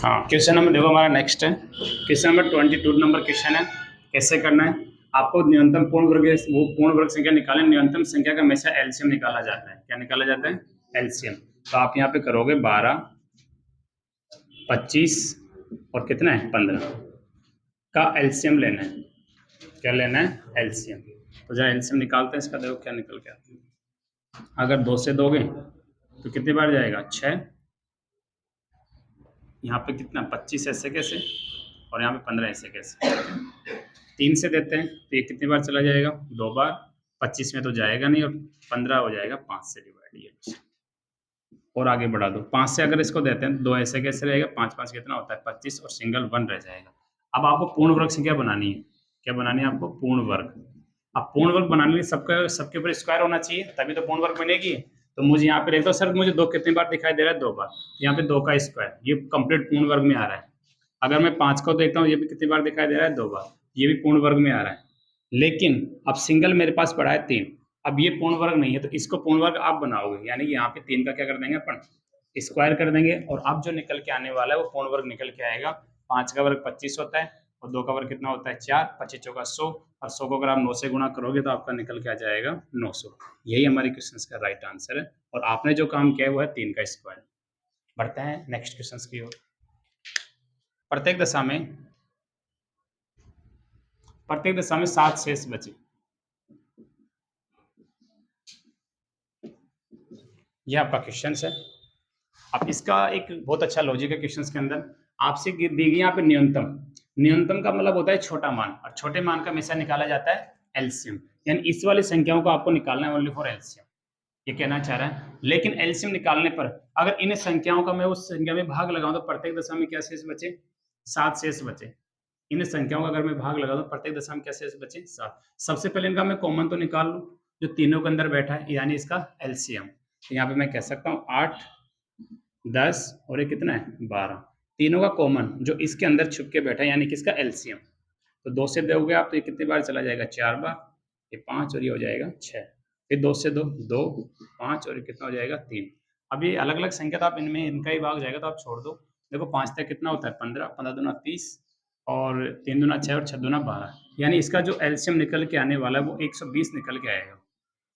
हाँ, question number देखो हमारा नेक्स्ट है। क्वेश्चन नंबर 22 नंबर क्वेश्चन है। कैसे करना है? आपको न्यूनतम पूर्ण वर्ग संख्या निकालें। न्यूनतम संख्या का हमेशा एलसीएम निकाला जाता है। क्या निकाला जाता है? एलसीएम। तो आप यहाँ पे करोगे 12, 25 और कितना है 15 का एलसीएम लेना है। क्या लेना है? एलसीएम। तो जरा एलसीएम निकालते हैं इसका, देखो क्या निकल के आता है। अगर 2 से दोगे तो कितनी बार जाएगा? 6। यहाँ पे कितना 25 ऐसे कैसे और यहाँ पे 15 ऐसे कैसे। 3 से देते हैं तो ये कितनी बार चला जाएगा? 2 बार। 25 में तो जाएगा नहीं और 15 हो जाएगा 5 से डिवाइड। ये और आगे बढ़ा दो। 5 से अगर इसको देते हैं 2 ऐसे कैसे रहेगा? 5 5 कितना होता है? 25 और सिंगल 1 रह जाएगा। अब आपको पूर्ण वर्ग संख्या बनानी है। क्या बनानी है आपको? पूर्ण वर्ग। अब पूर्ण वर्ग बनाने के लिए सबके ऊपर स्क्वायर होना चाहिए, तभी तो पूर्ण वर्ग बनेगी। तो मुझे यहाँ पे लिख दो सर, मुझे 2 कितनी बार दिखाई दे रहा है? 2 बार। यहाँ पे 2 का स्क्वायर, ये कंप्लीट पूर्ण वर्ग में आ रहा है। अगर मैं 5 को देखता हूँ, ये भी कितनी बार दिखाई दे रहा है? 2 बार। ये भी पूर्ण वर्ग में आ रहा है। लेकिन अब सिंगल मेरे पास पड़ा है 3। अब ये पूर्ण वर्ग नहीं है, तो इसको पूर्ण वर्ग आप बनाओगे, यानी कि यहाँ पे 3 का क्या कर देंगे अपन? स्क्वायर कर देंगे। और अब जो निकल के आने वाला है वो पूर्ण वर्ग निकल के आएगा। 5 का वर्ग 25 होता है और 2 का वर्ग कितना होता है? 4। 25 चौका 100 और 100 को अगर आप 9 से गुणा करोगे तो आपका निकल के आ जाएगा 900। यही हमारे क्वेश्चन का राइट आंसर है। और आपने जो काम किया है वो है 3 का स्क्वायर। बढ़ते हैं नेक्स्ट क्वेश्चन की ओर। प्रत्येक दशा में 7 शेष बचे। यह आपका क्वेश्चन है। अब इसका एक बहुत अच्छा लॉजिक है क्वेश्चन के अंदर। आपसे दी गई यहाँ पे न्यूनतम। न्यूनतम का मतलब होता है छोटा मान, और छोटे मान का हमेशा निकाला जाता है एलसीएम। यानी इस वाली संख्याओं को आपको निकालना है ओनली फॉर एलसीएम, ये कहना चाह रहा है। लेकिन एलसीएम निकालने पर अगर इन संख्याओं का मैं उस संख्या में भाग लगाऊं तो प्रत्येक दशा में क्या शेष बचे? 7 शेष बचे। इन संख्याओं का अगर मैं भाग लगाऊं तो प्रत्येक दशा में क्या शेष बचे? 7। सबसे पहले इनका मैं कॉमन तो निकाल लूं, जो तीनों के अंदर बैठा है, यानी इसका एलसीएम। तो यहाँ पे मैं कह सकता हूँ 8, 10 और ये कितना है? 12। तीनों का कॉमन जो इसके अंदर छुप के बैठा है, यानी कि इसका एलसीएम। तो 2 से दोगे आप तो ये कितनी बार चला जाएगा? 4 बार। ये 5 और ये हो जाएगा 6। फिर 2 से 2, 2, 5 और ये कितना हो जाएगा? 3। अब ये अलग अलग संख्या, तो आप इनमें इनका ही भाग जाएगा तो आप छोड़ दो। देखो 5 तक कितना होता है? 15, 15 दूना 30 और 3 दूना 6 और 6 दूना 12। यानी इसका जो एलसीएम निकल के आने वाला है वो 120 निकल के आएगा।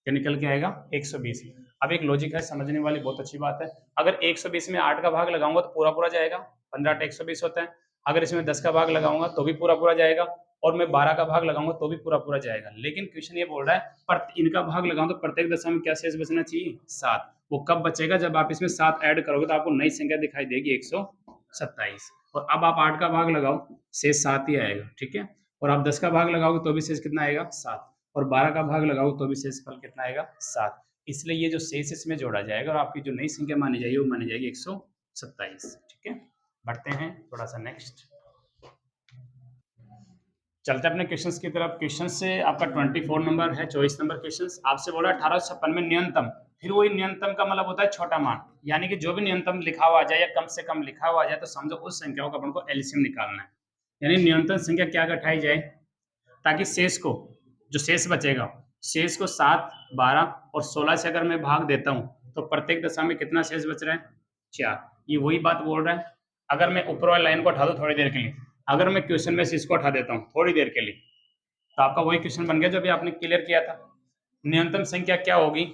क्या निकल के आएगा? 120। अब एक लॉजिक है समझने वाली, बहुत अच्छी बात है। अगर 120 में 8 का भाग लगाऊंगा तो पूरा पूरा जाएगा, 15 8 120 होता है। अगर इसमें 10 का भाग लगाऊंगा तो भी पूरा पूरा जाएगा, और मैं 12 का भाग लगाऊंगा तो भी पूरा पूरा जाएगा। लेकिन क्वेश्चन ये बोल रहा है पर इनका भाग लगाऊं तो प्रत्येक दशा में क्या शेष बचना चाहिए? 7। वो कब बचेगा? जब आप इसमें 7 ऐड करोगे तो आपको नई संख्या दिखाई देगी 127। और अब आप 8 का भाग लगाओ, शेष 7 ही आएगा, ठीक है। और आप 10 का भाग लगाओगे तो भी शेष कितना आएगा? 7। और 12 का भाग लगाओ तो भी शेष फल कितना आएगा? 7। इसलिए ये जो शेष इसमें जोड़ा जाएगा और आपकी जो नई संख्या मानी जाएगी वो मानी जाएगी 127, ठीक है। बढ़ते हैं थोड़ा सा नेक्स्ट, चलते हैं अपने क्वेश्चंस की तरफ। क्वेश्चन से आपका 24 नंबर है, 24 नंबर क्वेश्चन। आपसे बोला 1856 में न्यूनतम, फिर वही न्यूनतम का मतलब होता है छोटा मान, यानी कि जो भी न्यूनतम लिखा हुआ आ जाए या कम से कम लिखा हुआ आ जाए तो समझो उस संख्याओं का अपन को एलसीएम निकालना है। यानी न्यूनतम संख्या क्या घटाई जाए ताकि शेष को, जो शेष बचेगा, शेष को 7, 12 और 16 से अगर मैं भाग देता हूं तो प्रत्येक दशा में कितना शेष बच रहा है? 4। ये वही बात बोल रहा है। अगर मैं ऊपर वाली लाइन को हटा दूं थोड़ी देर के लिए, अगर मैं क्वेश्चन में से इसको हटा देता हूं थोड़ी देर के लिए, तो आपका वही क्वेश्चन बन गया जो अभी आपने क्लियर किया था। न्यूनतम संख्या क्या होगी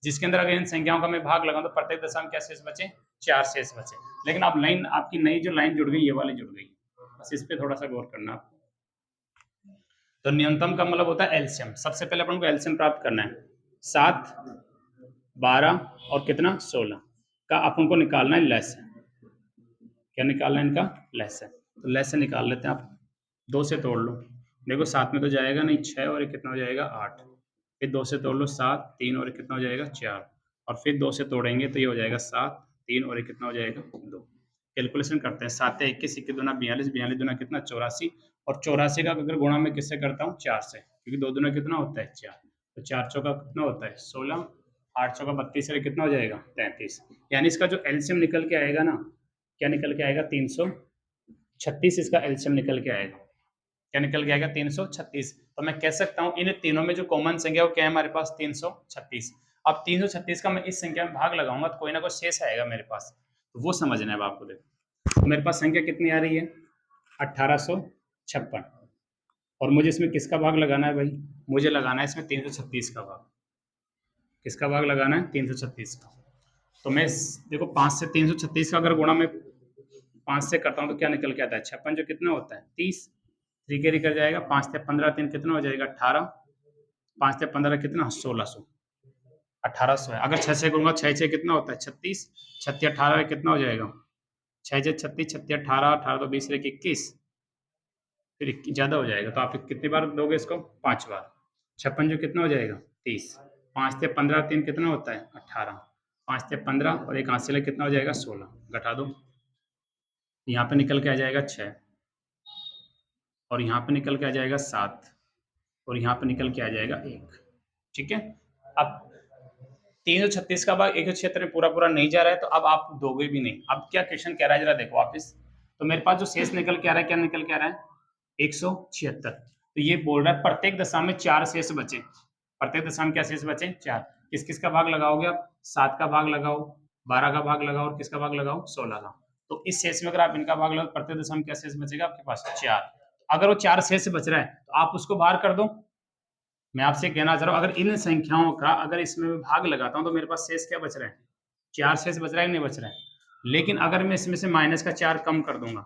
जिसके अंदर अगर इन संख्याओं का मैं भाग लगाऊं तो प्रत्येक दशा में क्या शेष बचे? 4 शेष बचे। लेकिन अब लाइन आपकी नई जो लाइन जुड़ गई, ये वाली जुड़ गई, बस इस पर थोड़ा सा गौर करना आपको। तो न्यूनतम का मतलब होता है एलसीएम। सबसे पहले अपन को एलसीएम प्राप्त करना है। 7, 12 और कितना? 16 का अपन को निकालना है लेसन। क्या निकालना है इनका? लेसन। तो लेसन निकाल लेते हैं आप। 2 से तोड़ लो, देखो 7 में तो जाएगा नहीं, 6 और कितना हो जाएगा? 8। फिर 2 से तोड़ लो 7, 3 और कितना हो जाएगा? 4। और फिर 2 से तोड़ेंगे तो ये हो जाएगा 7, 3 और कितना हो जाएगा? 2। कैलकुलेशन करते हैं। 7 21, 21 दूना 42, 42 दूना कितना? 84। और 84 का अगर गुणा मैं किससे करता हूँ? 4 से, क्योंकि 2 दूना कितना होता है? 4। तो 4 चौका कितना होता है? 16। 8 चौका 32 से कितना हो जाएगा? 33। यानी इसका जो एलसीएम निकल के आएगा ना, क्या निकल के आएगा? 336 इसका एलसीएम निकल के आएगा। क्या निकल के आएगा? 336। तो मैं कह सकता हूँ इन तीनों में जो कॉमन संख्या वो क्या है हमारे पास? 336। अब 336 का मैं इस संख्या में भाग लगाऊंगा तो कोई ना कोई शेष आएगा मेरे पास, तो वो समझना है अब आपको। देखो तो मेरे पास संख्या कितनी आ रही है? 1856। और मुझे इसमें किसका भाग लगाना है भाई? मुझे लगाना है इसमें 336 का भाग। किसका भाग लगाना है? 336 का। तो मैं देखो 5 से 336 का अगर गुणा मैं 5 से करता हूँ तो क्या निकल के आता है? 56 जो कितना होता है? 30। 3 कैरी कर जाएगा, 5 से 15 3 कितना हो जाएगा? 18। 5 से 15 कितना? 1600। 1800 है। अगर 6 से करूंगा 6 से कितना होता है? 36। 36 18 कितना हो जाएगा? 6 से 36, 36 18, 18 तो 20 रहे 21, फिर ज्यादा हो जाएगा। तो आप कितनी बार दोगे इसको? 5 बार। 56 जो कितना हो जाएगा? 30। 5 से 15 3 कितना होता है? 18। 5 से 15 और एक हाथ से कितना हो जाएगा? 16। घटा दो, यहाँ पे निकल के आ जाएगा 6, और यहाँ पे निकल के आ जाएगा 7, और यहाँ पे निकल के आ जाएगा 1। ठीक है। अब 336 का भाग 176 में पूरा पूरा नहीं जा रहा है, तो अब आप दोगे भी नहीं। अब क्या क्वेश्चन कह रहा है जरा देखो वापस। तो मेरे पास जो शेष निकल के आ रहा है, क्या निकल के आ रहा है? 176। तो ये बोल रहा है प्रत्येक दशा में 4 शेष बचे। प्रत्येक दशा में क्या शेष बचे? 4। किस किस का भाग लगाओगे आप? 7 का भाग लगाओ, 12 का भाग लगाओ, और किसका भाग लगाओ? 16 का। तो इस शेष में अगर आप इनका भाग लगाओ, प्रत्येक दशा में क्या शेष बचेगा आपके पास? 4। अगर वो 4 शेष बच रहा है तो आप उसको बाहर कर दो। मैं आपसे कहना चाह रहा हूं, अगर इन संख्याओं का अगर इसमें भाग लगाता हूं तो मेरे पास शेष क्या बच रहा है? 4 शेष बच रहा है, नहीं बच रहा है। लेकिन अगर मैं इसमें से माइनस का 4 कम कर दूंगा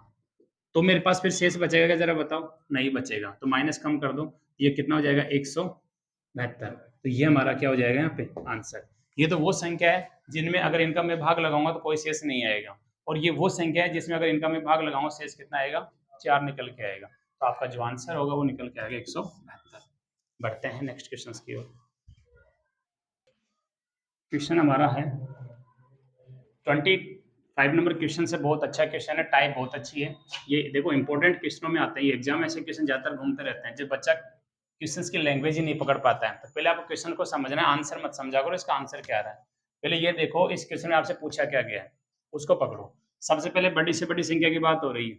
तो मेरे पास फिर शेष बचेगा क्या? जरा बताओ। नहीं बचेगा। तो माइनस कम कर दो, ये कितना हो जाएगा? 172। तो ये हमारा क्या हो जाएगा यहाँ पे? आंसर। ये तो वो संख्या है जिनमें अगर इनका मैं भाग लगाऊंगा तो कोई शेष नहीं आएगा, और ये वो संख्या है जिसमें अगर इनका मैं भाग लगाऊंगा शेष कितना आएगा? 4 निकल के आएगा। तो आपका जो आंसर होगा वो निकल के आएगा 172। बढ़ते हैं नेक्स्ट क्वेश्चन की ओर। क्वेश्चन हमारा है 25 नंबर क्वेश्चन से। बहुत अच्छा क्वेश्चन है, टाइप बहुत अच्छी है। ये देखो इंपॉर्टेंट क्वेश्चनों में आते हैं, एग्जाम में ऐसे क्वेश्चन ज्यादातर घूमते रहते हैं। जब बच्चा क्वेश्चन की लैंग्वेज ही नहीं पकड़ पाता है तो पहले आपको क्वेश्चन को समझना है, आंसर मत समझा करो इसका आंसर क्या आ रहा है। पहले ये देखो इस क्वेश्चन में आपसे पूछा क्या गया है, उसको पकड़ो। सबसे पहले बड़ी से बड़ी संख्या की बात हो रही है।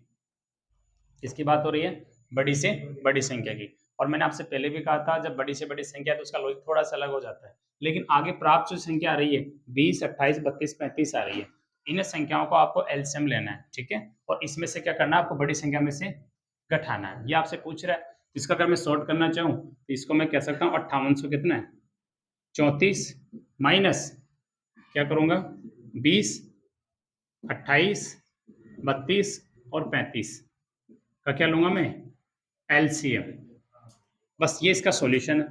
किसकी बात हो रही है? बड़ी से बड़ी संख्या की। और मैंने आपसे पहले भी कहा था, जब बड़ी से बड़ी संख्या है तो उसका लॉजिक थोड़ा सा अलग हो जाता है। लेकिन आगे प्राप्त जो संख्या आ रही है 20, 28, 32, 35 आ रही है, इन संख्याओं को आपको एलसीएम लेना है। ठीक है। और इसमें से क्या करना है? आपको बड़ी संख्या में से घटाना है। ये आपसे पूछ रहा है। इसका अगर मैं सॉर्ट करना चाहूँ तो इसको मैं कह सकता हूँ 5800 कितना है? 34 माइनस क्या करूंगा? 20, 28, 32 और 35 का क्या लूंगा मैं? एलसीएम। बस ये इसका सॉल्यूशन है।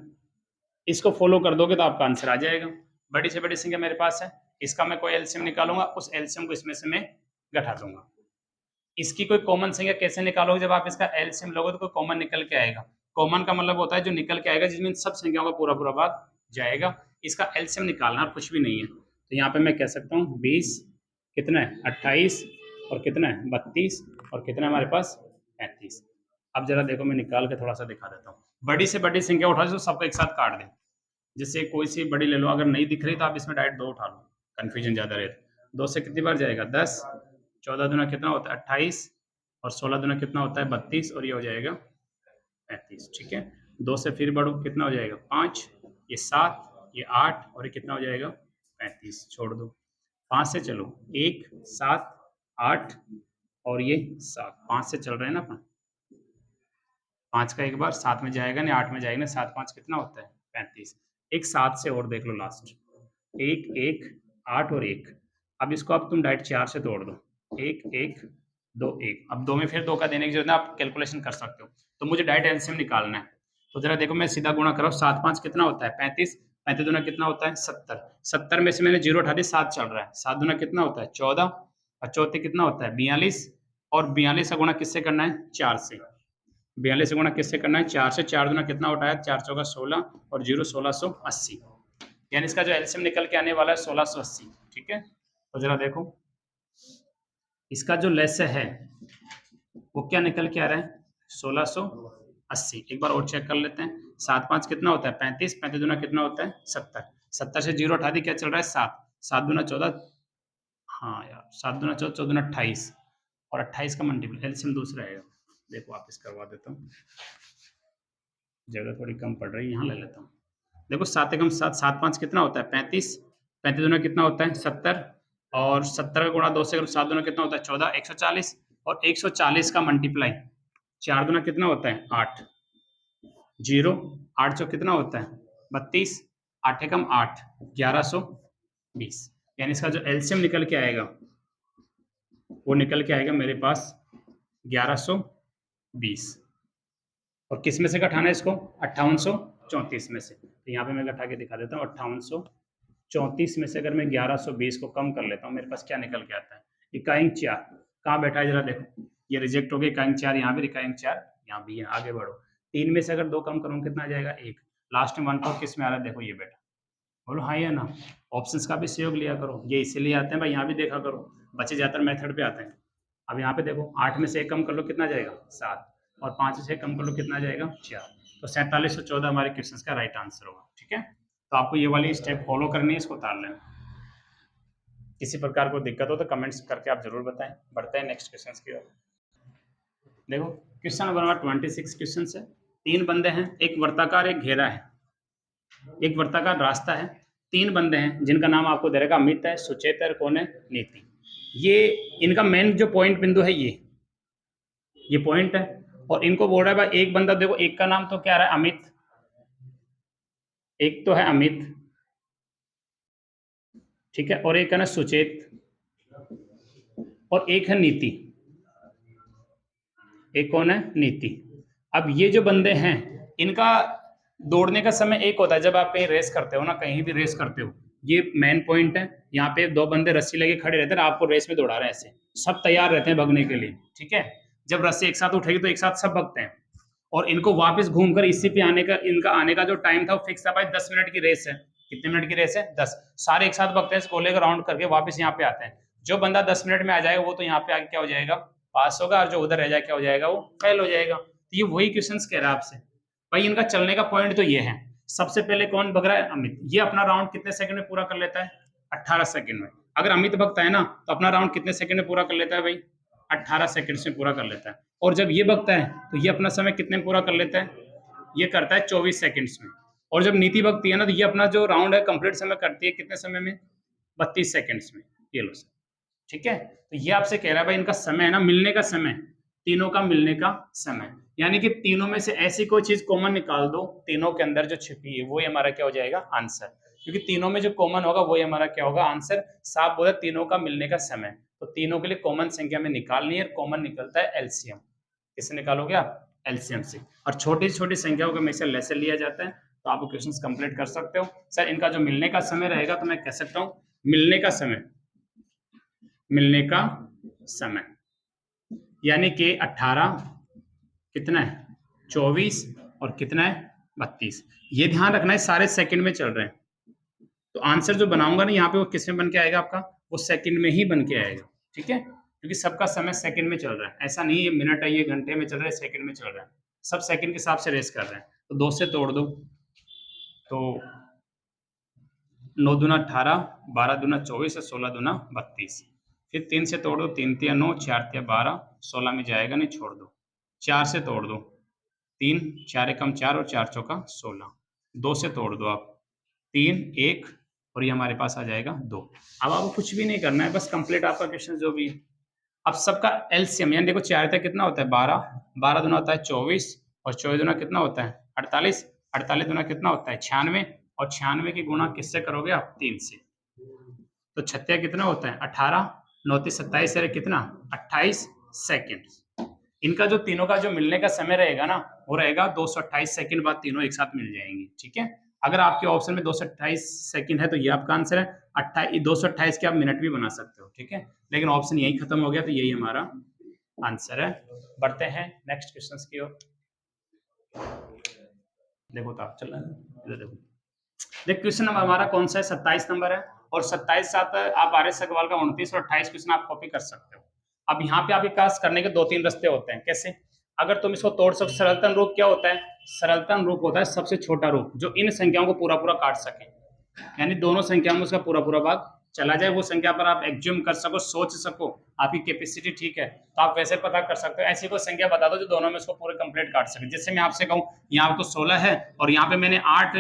इसको फॉलो कर दोगे तो आपका आंसर आ जाएगा। बड़ी से बड़ी संख्या मेरे पास है, इसका मैं कोई एलसीएम निकालूंगा, उस एलसीएम को इसमें से मैं घटा दूंगा। इसकी कोई कॉमन संख्या कैसे निकालोगे? जब आप इसका एलसीएम लोगे तो कोई कॉमन निकल के आएगा। कॉमन का मतलब होता है जो निकल के आएगा जिसमें सब संख्याओं का पूरा पूरा भाग जाएगा। इसका एलसीएम निकालना कुछ भी नहीं है। तो यहाँ पे मैं कह सकता हूँ 20 कितना है? 28 और कितना है? 32 और कितना है हमारे पास? 35। अब जरा देखो मैं निकाल के थोड़ा सा दिखा देता हूँ। बड़ी से बड़ी संख्या उठा दो, सबको एक साथ काट दें। जिससे कोई सी बड़ी ले लो, अगर नहीं दिख रही तो आप इसमें डायरेक्ट 2 उठा लो, कंफ्यूजन ज्यादा रहे तो। 2 से कितनी बार जाएगा? 10। 14 दूना कितना होता है? 28। और 16 दूना कितना होता है? 32। और ये हो जाएगा 35। ठीक है। 2 से फिर बढ़ो, कितना हो जाएगा? 5। ये 7, ये 8 और ये कितना हो जाएगा? 35। छोड़ दो। 5 से चलो, 1, 7, 8 और ये 7। 5 से चल रहे हैं ना अपन। 5 का एक बार 7 में जाएगा ना, 8 में जाएगा ना। 7 5 कितना होता है? 35। एक 7 से और देख लो लास्ट। 1 1 8 और 1। अब इसको अब तुम डायरेक्ट 4 से तोड़ दो। 1 1 2 1। अब 2 में फिर 2 का देने की जरूरत है, आप कैलकुलेशन कर सकते हो। तो मुझे डायरेक्ट एलसीएम निकालना है। तो जरा देखो मैं सीधा गुणा करो। 7 5 कितना होता है? 35। 35 दूना कितना होता है? 70। 70 में से मैंने 0 उठा दी, 7 चल रहा है। 7 दूना कितना होता है? 14। और चौथे कितना होता है? 42। और 42 का गुणा किससे करना है? 4 से। 42 से गुणा किससे करना है? 4 से। 4 दूना कितना उठाया? 4 चौका 16 और 0 1680। यानी इसका जो एलसीएम निकल के आने वाला है 1680। ठीक है। तो जरा देखो इसका जो लेस है वो क्या निकल के आ रहा है? 1680। एक बार और चेक कर लेते हैं। 7 5 कितना होता है? 35। 35 दूना कितना होता है? 70। 70 से 0 उठा दी, क्या चल रहा है? 7। 7 दूना 14। हाँ यार, 7 दूना 14, 14 दूना 28 और 28 का मल्टीपल एलसीएम दूसरा आएगा। देखो वापस करवा देता हूँ, जगह थोड़ी कम पड़ रही है, यहाँ ले लेता हूँ। देखो 7 एकम 7, 7 5 कितना होता है? 35। 35 दूना कितना होता है? 70। और 70 का गुणा 2 से करो 7 दूना कितना होता है 14, 140 और 140 का मल्टीप्लाई 4 दूना कितना होता है 8, 0 8 चौक कितना होता है 32, 8 एकम 8, 1120। यानी इसका जो एलसीएम निकल के आएगा वो निकल के आएगा मेरे पास 1120। और किस में से घटाना है इसको 5834 में से। तो यहाँ पे मैं घटा के दिखा देता हूँ 5834 में से अगर मैं 1120 को कम कर लेता हूँ मेरे पास क्या निकल के आता है इकाई 4 कहाँ बैठा है जरा देखो, ये रिजेक्ट हो गया इकाई 4 यहाँ भी, इकाई 4 यहाँ भी है। आगे बढ़ो 3 में से अगर 2 कम करूँ कितना आ जाएगा 1, लास्ट में 1 किस में आ रहा है देखो ये बेटा, बोलो हाँ या ना। ऑप्शंस का भी सहयोग लिया करो, ये इसीलिए आते हैं भाई, यहाँ भी देखा करो, बच्चे ज़्यादातर मेथड पे आते हैं। अब यहाँ पे देखो 8 में से 1 कम कर लो कितना जाएगा 7 और 5 में से 1 कम कर लो कितना जाएगा 4, तो 4714 हमारे क्वेश्चन का राइट आंसर होगा। ठीक है, तो आपको ये वाली स्टेप फॉलो करनी है, इसको उतार लेना। किसी प्रकार को दिक्कत हो तो कमेंट्स करके आप जरूर बताएं। बढ़ते हैं नेक्स्ट क्वेश्चन की ओर। देखो क्वेश्चन नंबर 26 क्वेश्चन है, 3 बंदे हैं, एक वर्ताकार एक घेरा है, एक वर्ताकार रास्ता है, 3 बंदे हैं जिनका नाम आपको दे रखा अमित है, सुचेत है, कौन है नीति। ये इनका मेन जो पॉइंट बिंदु है ये पॉइंट है, और इनको बोल रहा है भाई एक बंदा देखो, एक का नाम तो क्या रहा है अमित, एक तो है अमित, ठीक है, और एक है ना सुचेत, और एक है नीति, एक कौन है नीति। अब ये जो बंदे हैं इनका दौड़ने का समय एक होता है, जब आप कहीं रेस करते हो ना, कहीं भी रेस करते हो, ये मेन पॉइंट है। यहाँ पे 2 बंदे रस्सी लगे खड़े रहते हैं, आपको रेस में दौड़ा रहे हैं, ऐसे सब तैयार रहते हैं भगने के लिए। ठीक है, जब रस्सी एक साथ उठेगी तो एक साथ सब भगते हैं, और इनको वापस घूमकर इसी पे आने का, इनका आने का जो टाइम था वो फिक्स था भाई, 10 मिनट की रेस है। कितने मिनट की रेस है 10, सारे एक साथ भगते हैं, इस गोले का राउंड करके वापस यहाँ पे आते हैं। जो बंदा 10 मिनट में आ जाएगा वो तो यहाँ पे आके क्या हो जाएगा पास होगा, और जो उधर रह जाए क्या हो जाएगा वो फेल हो जाएगा। तो ये वही क्वेश्चन कह रहा है आपसे भाई, इनका चलने का पॉइंट तो ये है। सबसे पहले कौन भग रहा है अमित, ये अपना राउंड कितने सेकंड में पूरा कर लेता है 18 सेकंड में। अगर अमित भगता है ना तो अपना राउंड कितने सेकंड में पूरा कर लेता है भाई 18 सेकंड में पूरा कर लेता है। और जब ये भगता है तो ये अपना समय कितने में पूरा कर लेता है, ये करता है 24 सेकंड्स में। और जब नीति भगती है ना तो ये अपना जो राउंड है कंप्लीट समय करती है कितने समय में 32 सेकंड्स में। ये लो सर, ठीक है, तो ये आपसे कह रहा है भाई इनका समय है ना मिलने का समय, तीनों का मिलने का समय, यानी कि तीनों में से ऐसी कोई चीज कॉमन निकाल दो तीनों के अंदर जो छिपी है, वो हमारा क्या हो जाएगा आंसर, क्योंकि तीनों में जो कॉमन होगा वही हमारा क्या होगा आंसर। साफ बोला तीनों का मिलने का समय, तो तीनों के लिए कॉमन संख्या में निकालनी है, कॉमन निकलता है एलसीएम। किससे निकालोगे आप एलसीएम से, और छोटी छोटी संख्याओं का हमेशा लेसन लिया जाता है। तो आप क्वेश्चन कंप्लीट कर सकते हो। सर इनका जो मिलने का समय रहेगा तो मैं कह सकता हूँ मिलने का समय, मिलने का समय यानी कि 18 कितना है 24 और कितना है 32। ये ध्यान रखना है सारे सेकंड में चल रहे हैं, तो आंसर जो बनाऊंगा ना यहाँ पे वो किस में बन के आएगा आपका, वो सेकंड में ही बन के आएगा। ठीक है, क्योंकि सबका समय सेकंड में चल रहा है, ऐसा नहीं है मिनट है ये घंटे में चल रहा है सेकंड में चल रहा है, सब सेकंड के हिसाब से रेस कर रहे हैं। तो 2 से तोड़ दो तो 9 दूना 18, 12 दूना 24 और 16 दूना 32। फिर 3 से तोड़ दो 3 तिया 9, 4 तिया 12, 16 में जाएगा नहीं छोड़ दो। 4 से तोड़ दो 3, 4 एकम 4 और 4 चौका 16। 2 से तोड़ दो आप 3, 1 और ये हमारे पास आ जाएगा 2। अब आपको कुछ भी नहीं करना है, बस कंप्लीट आपका क्वेश्चन जो भी। अब सबका एलसीएम यानी देखो 4 तक कितना होता है 12, 12 दूना होता है 24 और 24 दूना कितना होता है 48, 48 दूना कितना होता है 96 और 96 की गुणा किससे करोगे आप 3 से, तो 36 कितना होता है 18, 9 27 है कितना 28 सेकंड। इनका जो तीनों का जो मिलने का समय रहेगा ना वो रहेगा 228 सेकंड बाद तीनों एक साथ मिल जाएंगे। ठीक है, अगर आपके ऑप्शन में 228 सेकंड है तो ये आपका आंसर है। 228 के आप मिनट भी बना सकते हो। ठीक है, लेकिन ऑप्शन यही खत्म हो गया तो यही हमारा आंसर है। बढ़ते हैं नेक्स्ट क्वेश्चन की ओर। देखो तो आप चल रहा है, देख क्वेश्चन नंबर हमारा कौन सा है 27 नंबर है, और 27 साथ आप आर.एस. अग्रवाल का 29 और 28 क्वेश्चन आप कॉपी कर सकते हो। अब यहाँ पे आपके पास करने के 2-3 रास्ते होते हैं। कैसे, अगर तुम इसको तोड़ सकते, सरलतम रूप क्या होता है, सरलतम रूप होता है सबसे छोटा रूप जो इन संख्याओं को पूरा पूरा काट सके, यानी दोनों संख्याओं में उसका पूरा पूरा भाग चला जाए, वो संख्या पर आप एग्ज्यूम कर सको, सोच सको, आपकी कैपेसिटी ठीक है तो आप वैसे पता कर सकते हो। ऐसी कोई संख्या बता दो जो दोनों में उसको पूरे कंप्लीट काट सके। जैसे मैं आपसे कहूँ यहाँ तो 16 है और यहाँ पे मैंने 8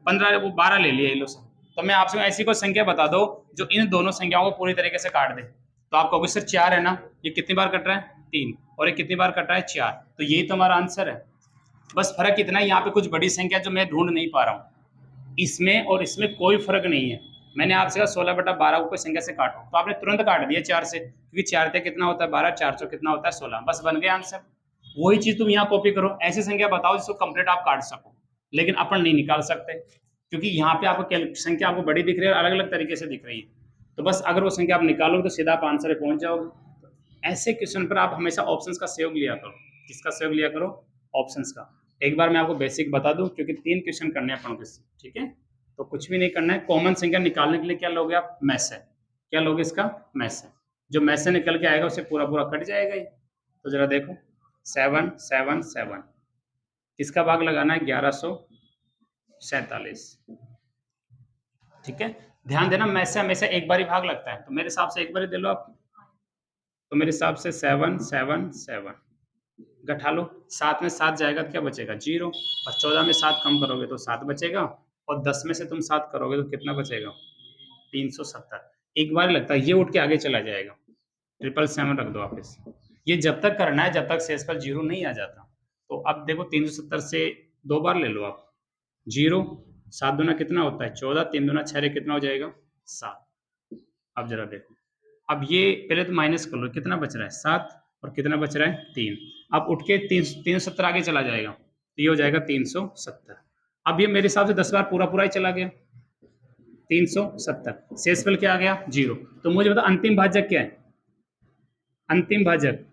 15 वो 12 ले लिया, लो सर, तो मैं आपसे ऐसी कोई संख्या बता दो जो इन दोनों संख्याओं को पूरी तरीके से काट दे, तो आप कहोगे सर 4 है ना, ये कितनी बार कट रहा है 3, और ये कितनी बार कट रहा है 4, तो यही तो हमारा आंसर है। बस फर्क इतना है यहाँ पे कुछ बड़ी संख्या जो मैं ढूंढ नहीं पा रहा हूँ, इसमें और इसमें कोई फर्क नहीं है। मैंने आपसे कहा 16/12 को कोई संख्या से काटो, तो आपने तुरंत काट दिया 4 से, क्योंकि 4 से कितना होता है 12, 400 कितना होता है 16, बस बन गया आंसर। वही चीज तुम यहाँ कॉपी करो, ऐसी संख्या बताओ जिसको कंप्लीट आप काट सको, लेकिन अपन नहीं निकाल सकते क्योंकि यहाँ पे आपको संख्या आपको बड़ी दिख रही है और अलग अलग तरीके से दिख रही है। तो बस अगर वो संख्या आप निकालोगे तो सीधा आप आंसर पे पहुंच जाओगे। ऐसे क्वेश्चन पर आप हमेशा ऑप्शंस का सहयोग लिया करो। किसका सहयोग लिया करो? ऑप्शंस का। एक बार मैं आपको बेसिक बता दूं क्योंकि 3 क्वेश्चन करने हैं अपन को, ठीक है? तो कुछ भी नहीं करना है, कॉमन संख्या निकालने के लिए क्या लोगे आप? मैस है। क्या लोगे इसका? मैस है। जो मैस से निकल के आएगा उसे पूरा पूरा कट जाएगा ये। तो जरा देखो 7 7 7 किसका भाग लगाना है? 1147, ठीक है? ध्यान देना मैस से हमेशा एक बार ही भाग लगता है, तो मेरे हिसाब से एक बार ही दे लो आप। तो मेरे हिसाब से 7 7 7 घटा लो, 7 में 7 जाएगा तो क्या बचेगा? 0, और 14 में 7 कम करोगे तो 7 बचेगा, और 10 में से तुम 7 करोगे तो कितना बचेगा? 370। एक बार लगता है, ये उठ के आगे चला जाएगा। 777 रख दो आप इस, ये जब तक करना है जब तक शेषफल 0 नहीं आ जाता। तो अब देखो 370 से 2 बार ले लो आप, 0, 7 दूना कितना होता है? 14, 3 दूना 6, कितना हो जाएगा? 7। अब जरा देखो, अब ये पहले तो माइनस कर लो, कितना बच रहा है? 7, और कितना बच रहा है? 3। अब उठ के 370 आगे चला जाएगा, तो ये हो जाएगा 370। अब ये मेरे हिसाब से 10 बार पूरा पूरा ही चला गया, 370। शेषफल क्या आ गया? 0। तो मुझे बता अंतिम भाजक क्या है? अंतिम भाजक,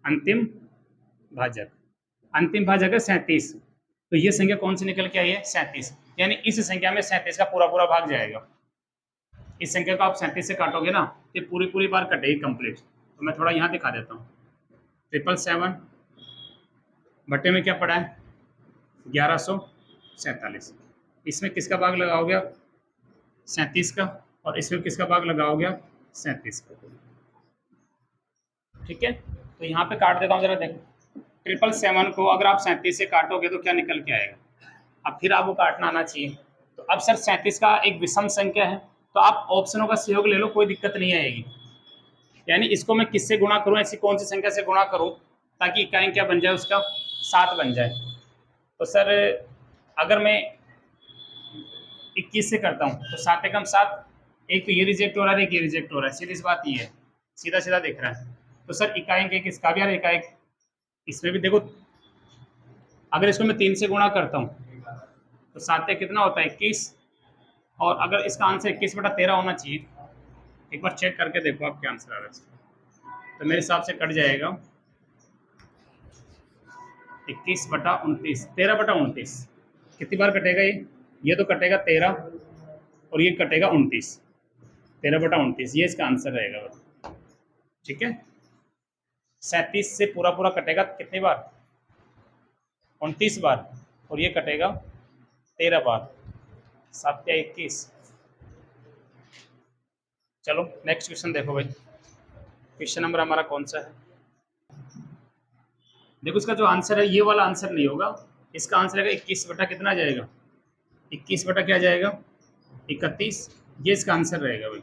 अंतिम भाजक, अंतिम भाजक है 37। तो ये संख्या कौन सी निकल के आई है? 37। यानी इस संख्या में 37 का पूरा पूरा भाग जाएगा। इस संख्या को आप 37 से काटोगे ना, ये पूरी पूरी बार कटेगी कंप्लीट। तो मैं थोड़ा यहाँ दिखा देता हूँ। 777 बटे में क्या पड़ा है? 1147। इसमें किसका भाग लगाओगे आप? 37 का, और इसमें किसका भाग लगाओगे आप? 37 का, ठीक है? तो यहाँ पे काट देता हूँ, जरा देखो 777 को अगर आप 37 से काटोगे तो क्या निकल के आएगा? अब फिर आपको काटना आना चाहिए। तो अब सर 37 का एक विषम संख्या है, तो आप ऑप्शनों का सहयोग ले लो, कोई दिक्कत नहीं आएगी। यानी इसको मैं किससे गुणा करूं, ऐसी कौन सी संख्या से गुणा करूं ताकि इकाई क्या बन जाए उसका? 7 बन जाए। तो सर अगर मैं 21 से करता हूं तो 7 एकम 7, एक तो ये रिजेक्ट हो रहा है, एक ये रिजेक्ट हो रहा है, सीधी सी बात ये है, सीधा सीधा दिख रहा है। तो सर इकाई के किसका भी यार इकाई, इसमें भी देखो अगर इसको मैं 3 से गुणा करता हूँ तो 7 कितना होता है? 21, और अगर इसका आंसर 21/13 होना चाहिए, एक बार चेक करके देखो आप क्या आंसर आ रहा है। तो मेरे हिसाब से कट जाएगा 21/29, 13/29। कितनी बार कटेगा ये तो कटेगा 13, और ये कटेगा 29, 13/29, ये इसका आंसर रहेगा, ठीक है? 37 से पूरा पूरा कटेगा कितनी बार? 29 बार, और ये कटेगा 13 बार, 7 या 21। चलो नेक्स्ट क्वेश्चन देखो भाई, क्वेश्चन नंबर हमारा कौन सा है? देखो इसका जो आंसर है ये वाला आंसर नहीं होगा, इसका आंसर है 21 बटा कितना जाएगा? 21 बटा क्या जाएगा? 31, ये इसका आंसर रहेगा भाई,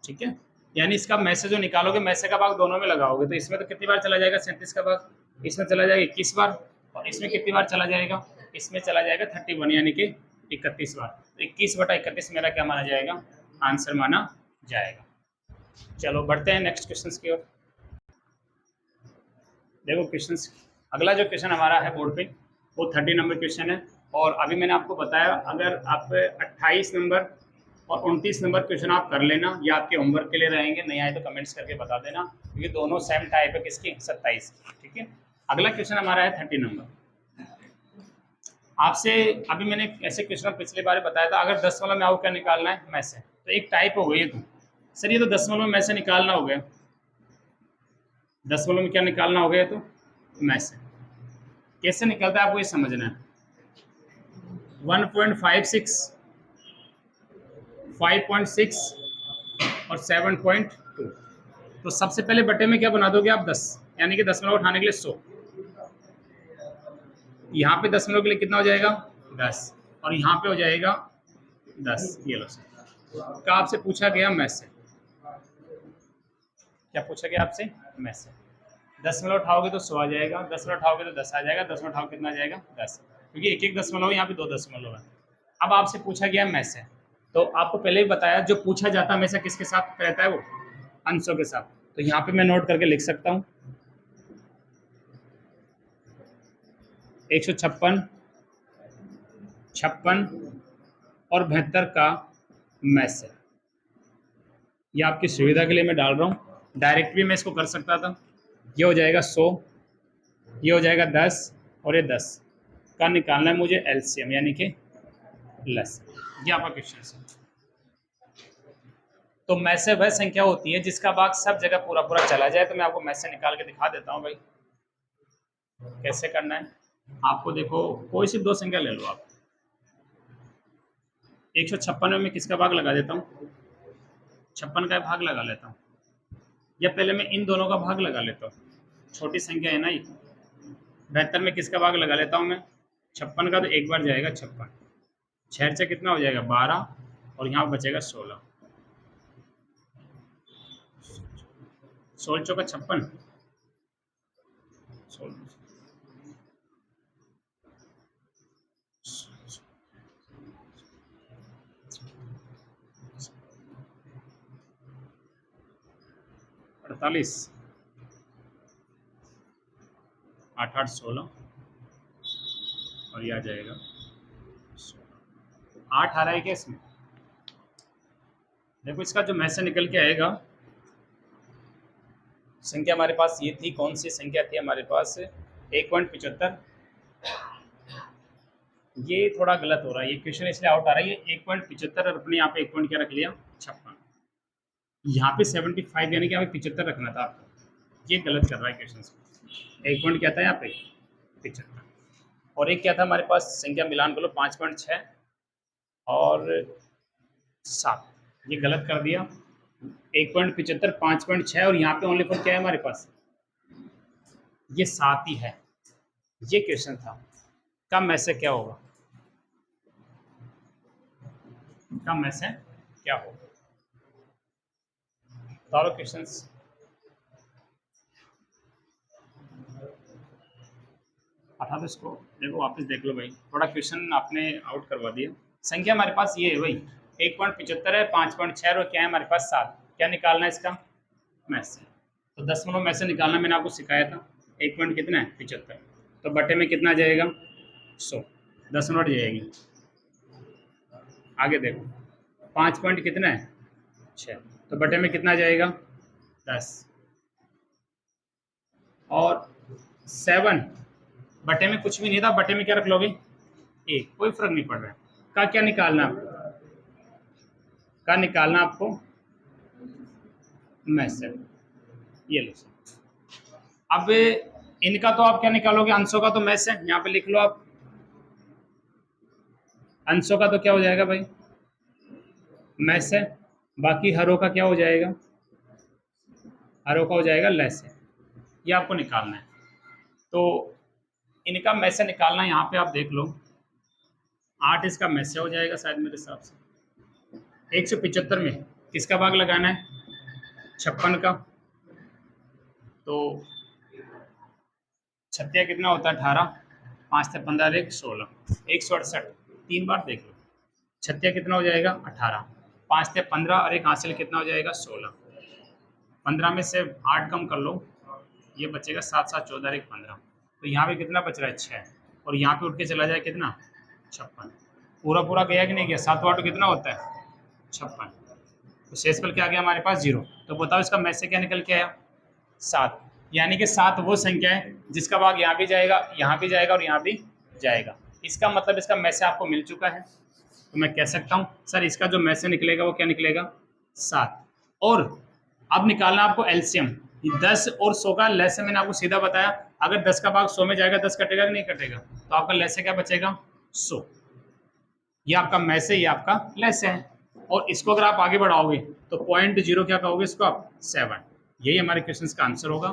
ठीक है? यानी इसका मैसे जो निकालोगे, मैसे का भाग दोनों में लगाओगे, तो इसमें तो कितनी बार चला जाएगा? 37 का भाग, इसमें चला जाएगा 21 बार, और इसमें कितनी बार चला जाएगा? इसमें चला जाएगा 31, यानी कि 31 बार। तो 21/31 मेरा क्या माना जाएगा? आंसर माना जाएगा। चलो बढ़ते हैं नेक्स्ट क्वेश्चन की ओर। देखो क्वेश्चन, अगला जो क्वेश्चन हमारा है बोर्ड पे वो 30 नंबर क्वेश्चन है, और अभी मैंने आपको बताया अगर आप 28 नंबर और 29 नंबर क्वेश्चन आप कर लेना, ये आपके होमवर्क के लिए रहेंगे, नहीं आए तो कमेंट्स करके बता देना, क्योंकि दोनों सेम टाइप है। किसकी? 27, ठीक है? अगला क्वेश्चन हमारा है 30 नंबर। आपसे अभी मैंने ऐसे क्वेश्चन पिछली बार बताया था, अगर 10 में आपको क्या निकालना है? में से। तो एक टाइप हो गई है, तो सर ये तो 10 में से निकालना हो गया, 10 में क्या निकालना हो गया? तो में से कैसे निकलता है आपको ये समझना है। 1.56, 5.6 और 7.2। तो सबसे पहले बटे में क्या बना दोगे आप? 10, यानी कि 10 उठाने के लिए 100। यहाँ पे 10 के लिए कितना हो जाएगा? 10, और यहाँ पे हो जाएगा 10, ये लो सर। का आपसे पूछा गया मैथ से, क्या पूछा गया आपसे? मैथ से 10 में उठाओगे तो 100 आ जाएगा, 10 में उठाओगे तो 10 आ जाएगा, 10 में उठाओगे कितना आ जाएगा? 10, क्योंकि एक एक दशमलव यहाँ पे 2 दशमलव है। अब आपसे पूछा गया मैथ से, तो आपको पहले ही बताया जो पूछा जाता है हमेशा किसके साथ रहता है? वो अंशों के साथ। तो यहाँ पे मैं नोट करके लिख सकता हूँ 156, 56 और 72 का मैथ से। ये आपकी सुविधा के लिए मैं डाल रहा हूँ, डायरेक्ट भी मैं इसको कर सकता था। ये हो जाएगा 100, ये हो जाएगा 10 और ये 10 का निकालना है मुझे एलसीएम यानी कि लसागु। ये आपका क्वेश्चन है। तो मैथ से वह संख्या होती है जिसका भाग सब जगह पूरा पूरा चला जाए। तो मैं आपको मैथ से निकाल के दिखा देता हूँ भाई कैसे करना है। आपको देखो कोई सी दो संख्या ले लो आप। 156 में मैं किसका भाग लगा देता हूँ? 56 का भाग लगा लेता हूँ, या पहले मैं इन दोनों का भाग लगा लेता हूँ, छोटी संख्या है ना ये। 72 में किसका भाग लगा लेता हूँ मैं? 56 का, तो एक बार जाएगा 56, 6 से कितना हो जाएगा? 12 और यहाँ बचेगा 16, 16 चौका 56, 48, 8 8 16 और ये आ जाएगा 8 आ रहा है क्या इसमें? देखो इसका जो मैथ से निकल के आएगा संख्या हमारे पास ये थी, कौन सी संख्या थी हमारे पास? 1.75। ये थोड़ा गलत हो रहा है, ये क्वेश्चन इसलिए आउट आ रहा है। ये 1.75 और अपने यहाँ पे 1 पॉइंट क्या रख लिया? 56। यहाँ पे 75 यानी कि हमें 75 रखना था आपको, ये गलत कर रहा है क्वेश्चन। 1 पॉइंट क्या था यहाँ पे? 75। और एक क्या था हमारे पास संख्या मिलान कर लो, 5.6 और 7, ये गलत कर दिया। 1.75, 5.6 और यहाँ पे ओनली फॉर क्या है हमारे पास? ये 7 ही है। ये क्वेश्चन था। कम में से क्या होगा? कम में से क्या होगा? Solve questions. हटा दो इसको, देखो वापस देख लो भाई, थोड़ा क्वेश्चन आपने आउट करवा दिया। संख्या हमारे पास ये है भाई 1.75 है, 5.6 और क्या है हमारे पास? 7। क्या निकालना है इसका? मैथ से। तो दशमलव में से निकालना मैंने आपको सिखाया था। 1 पॉइंट कितना है? 75। तो बटे में कितना जाएगा? 100, दशमलव जाएगी। आगे देखो 5 पॉइंट कितना है? 6, तो बटे में कितना जाएगा? 10 और 7, बटे में कुछ भी नहीं था, बटे में क्या रख लोगे? 1, कोई फर्क नहीं पड़ रहा है। का क्या निकालना आपको? का निकालना आपको मैथ से। ये लो सर। अब इनका तो आप क्या निकालोगे? अंशों का तो मैथ से, यहाँ पे लिख लो आप। अंशों का तो क्या हो जाएगा भाई? मैथ से। बाकी हरों का क्या हो जाएगा? हरों का हो जाएगा लैस से। ये आपको निकालना है। तो इनका मैथ से निकालना, यहाँ पे आप देख लो 8 इसका मैथ से हो जाएगा शायद मेरे हिसाब से। 175 में किसका भाग लगाना है? 56 का। तो 6 कितना होता है? 18, 5 से 15 1 16, 168। 3 बार देख लो। 6 कितना हो जाएगा? 18, 5 से 15 और एक हासिल कितना हो जाएगा? 16। 15 में से 8 कम कर लो, ये बचेगा 7 7 14 1 15। तो यहाँ पे कितना बच रहा है? 6, और यहाँ पे उठ के चला जाए कितना? 56। पूरा पूरा गया कि नहीं गया? 7 8 कितना होता है? 56। तो शेषफल क्या आ गया हमारे पास? 0। तो बताओ इसका मैथ से क्या निकल के आया? 7। यानी कि 7 वो संख्या है जिसका भाग यहाँ भी जाएगा, यहाँ भी जाएगा और यहाँ भी जाएगा। इसका मतलब इसका मैथ से आपको मिल चुका है। तो मैं कह सकता हूँ सर इसका जो मैथ से निकलेगा वो क्या निकलेगा? 7। और अब निकालना आपको एलसीएम। 10 और 100 का लैस मैंने आपको सीधा बताया। अगर 10 का भाग 100 में जाएगा 10 कटेगा कि नहीं कटेगा? तो आपका लैस क्या बचेगा? 100। ये आपका मैथ है, ये आपका लेस है। और इसको अगर आप आगे बढ़ाओगे तो 0.0 क्या कहोगे इसको आप? 7। यही हमारे क्वेश्चंस का आंसर होगा।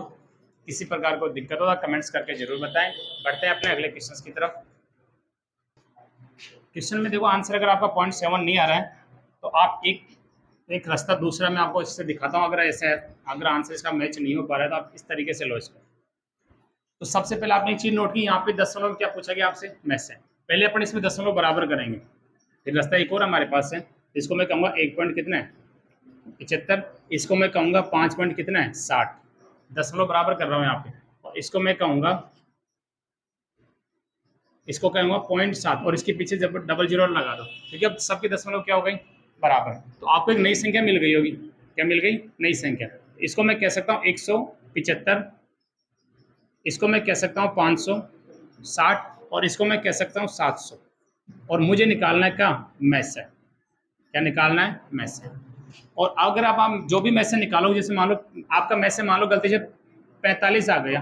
किसी प्रकार को दिक्कत होगा कमेंट्स करके जरूर बताएं। बढ़ते हैं अपने अगले क्वेश्चंस की तरफ। क्वेश्चन में देखो आंसर अगर आपका 0.7 नहीं आ रहा है तो आप एक रास्ता दूसरा मैं आपको इससे दिखाता हूँ। अगर ऐसा है, अगर आंसर इसका मैच नहीं हो पा रहा है तो आप इस तरीके से लो इसको। तो सबसे पहले आपने एक चीज नोट की, यहाँ पे दशमलव में क्या पूछा गया आपसे, मैच है। पहले अपन इसमें दशमलव बराबर करेंगे। फिर रास्ता एक और हमारे पास है, इसको मैं कहूँगा 1 पॉइंट कितना है 75, इसको मैं कहूँगा 5 पॉइंट कितना है 60। दशमलव बराबर कर रहा हूँ यहाँ पे। और इसको मैं कहूँगा, इसको कहूँगा 0.7 और इसके पीछे जब डबल जीरो लगा दो, ठीक है। अब सबकी दशमलव क्या हो गई बराबर, तो आपको एक नई संख्या मिल गई होगी। क्या मिल गई, नई संख्या। इसको मैं कह सकता हूँ 175, इसको मैं कह सकता हूँ 560 और इसको मैं कह सकता हूँ 700। और मुझे निकालना है क्या, मैस है। क्या निकालना है, मैस है। और अगर आप जो भी मैस से निकालोगे, जैसे मान लो आपका मैस से मान लो गलती से 45 आ गया,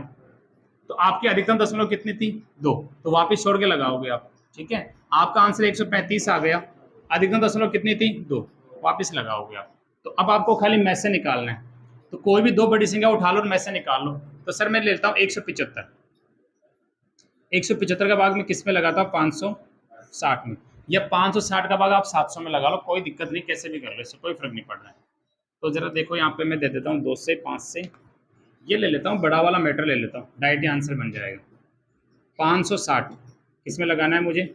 तो आपकी अधिकतम दशमलव कितनी थी 2, तो वापिस छोड़ के लगाओगे आप, ठीक है। आपका आंसर 135 आ गया, अधिकतम दशमलव कितनी थी 2, वापिस लगाओगे आप। तो अब आपको खाली मैस से निकालना है, तो कोई भी दो बड़ी संख्या उठा लो और मैस से निकाल लो। तो सर मैं लेता हूँ 175, 175 का भाग मैं किस में लगाता हूँ 560 में, या 560 का भाग आप 700 में लगा लो, कोई दिक्कत नहीं, कैसे भी कर लो, इससे कोई फर्क नहीं पड़ रहा है। तो जरा देखो यहाँ पे मैं दे देता हूँ 2 से 5 से, ये ले लेता हूँ, बड़ा वाला मैटर ले लेता हूँ, डायरेक्ट आंसर बन जाएगा। 560 किसमें लगाना है मुझे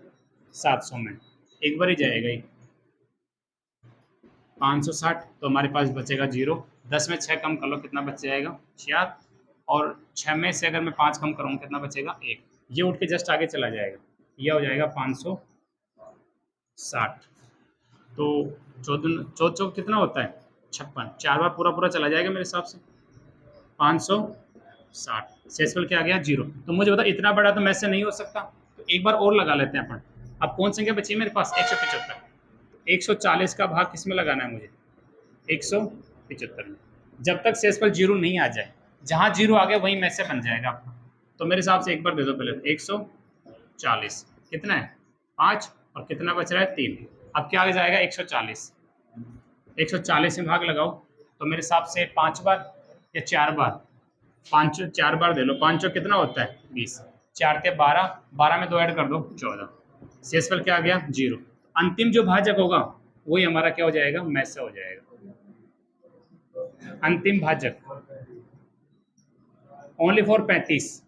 700 में, एक बार ही जाएगा ही 560, तो हमारे पास बचेगा 0। 10 में 6 कम कर लो, कितना बच जाएगा 6, और 6 में से अगर मैं 5 कम करूँगा कितना बचेगा 1, ये उठ के जस्ट आगे चला जाएगा, यह हो जाएगा 560। तो 14 कितना होता है 56, 4 बार पूरा पूरा चला जाएगा मेरे हिसाब से 560। शेषफल क्या आ गया 0। तो मुझे बता इतना बड़ा तो मैच से नहीं हो सकता, तो एक बार और लगा लेते हैं अपन। अब कौन संख्या बची है मेरे पास 175, 140 का भाग किस में लगाना है मुझे 175 में। जब तक शेषफल 0 नहीं आ जाए, जहाँ 0 आ गया वहीं मैच से बन जाएगा आपका। तो मेरे हिसाब से एक बार दे दो पहले 140 कितना है 5 और कितना बच रहा है 3। अब क्या आ जाएगा 140, 140 में भाग लगाओ, तो मेरे हिसाब से 5 बार या 4 बार, 4 बार दे लो, 5 कितना होता है 20, 4 के 12, 12 में 2 ऐड कर दो 14, शेषफल क्या आ गया 0। अंतिम जो भाजक होगा वही हमारा क्या हो जाएगा मैच से हो जाएगा। अंतिम भाजक ओनली फॉर 35,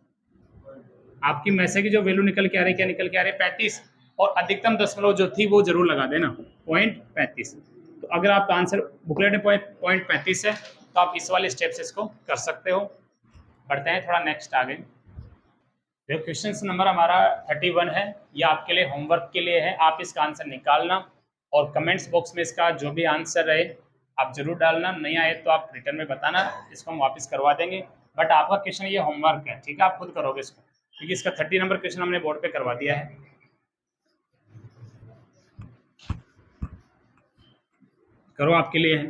आपकी मैसे की जो वैल्यू निकल के आ रही है, क्या निकल के आ रही है 35, और अधिकतम दशमलव जो थी वो जरूर लगा देना 0.35। तो अगर आपका आंसर बुकलेट में 0.35 है तो आप इस वाले स्टेप से इसको कर सकते हो। बढ़ते हैं थोड़ा नेक्स्ट आगे। देखो क्वेश्चन नंबर हमारा 31 है, ये आपके लिए होमवर्क के लिए है, आप इसका आंसर निकालना और कमेंट्स बॉक्स में इसका जो भी आंसर रहे आप जरूर डालना, नहीं आए तो आप रिटर्न में बताना, इसको हम वापस करवा देंगे। बट आपका क्वेश्चन ये होमवर्क है, ठीक है, आप खुद करोगे इसको, क्योंकि इसका 30 नंबर क्वेश्चन हमने बोर्ड पे करवा दिया है। करो आपके लिए है,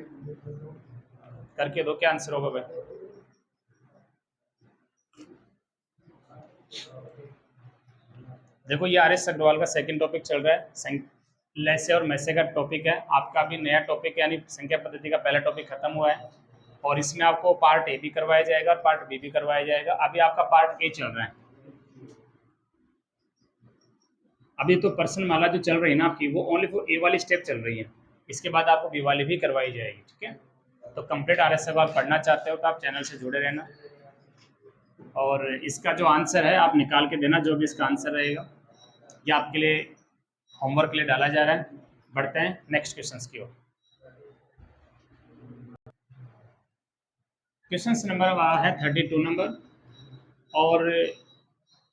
करके दो, क्या आंसर होगा भाई। देखो ये आर एस अग्रवाल का सेकंड टॉपिक चल रहा है, लैसे और मैसे का टॉपिक है, आपका भी नया टॉपिक है, यानी संख्या पद्धति का पहला टॉपिक खत्म हुआ है, और इसमें आपको पार्ट ए भी करवाया जाएगा और पार्ट बी भी करवाया जाएगा। अभी आपका पार्ट ए चल रहा है, अभी तो पर्सन माला जो चल रही है ना आपकी, वो ओनली फॉर ए वाली स्टेप चल रही है, इसके बाद आपको बी वाली भी करवाई जाएगी, ठीक है। तो कंप्लीट आर एस अग्रवाल पढ़ना चाहते हो तो आप चैनल से जुड़े रहना, और इसका जो आंसर है आप निकाल के देना, जो भी इसका आंसर रहेगा ये आपके लिए होमवर्क के लिए डाला जा रहा है। बढ़ते हैं नेक्स्ट क्वेश्चंस की ओर। क्वेश्चंस नंबर है 32 नंबर, और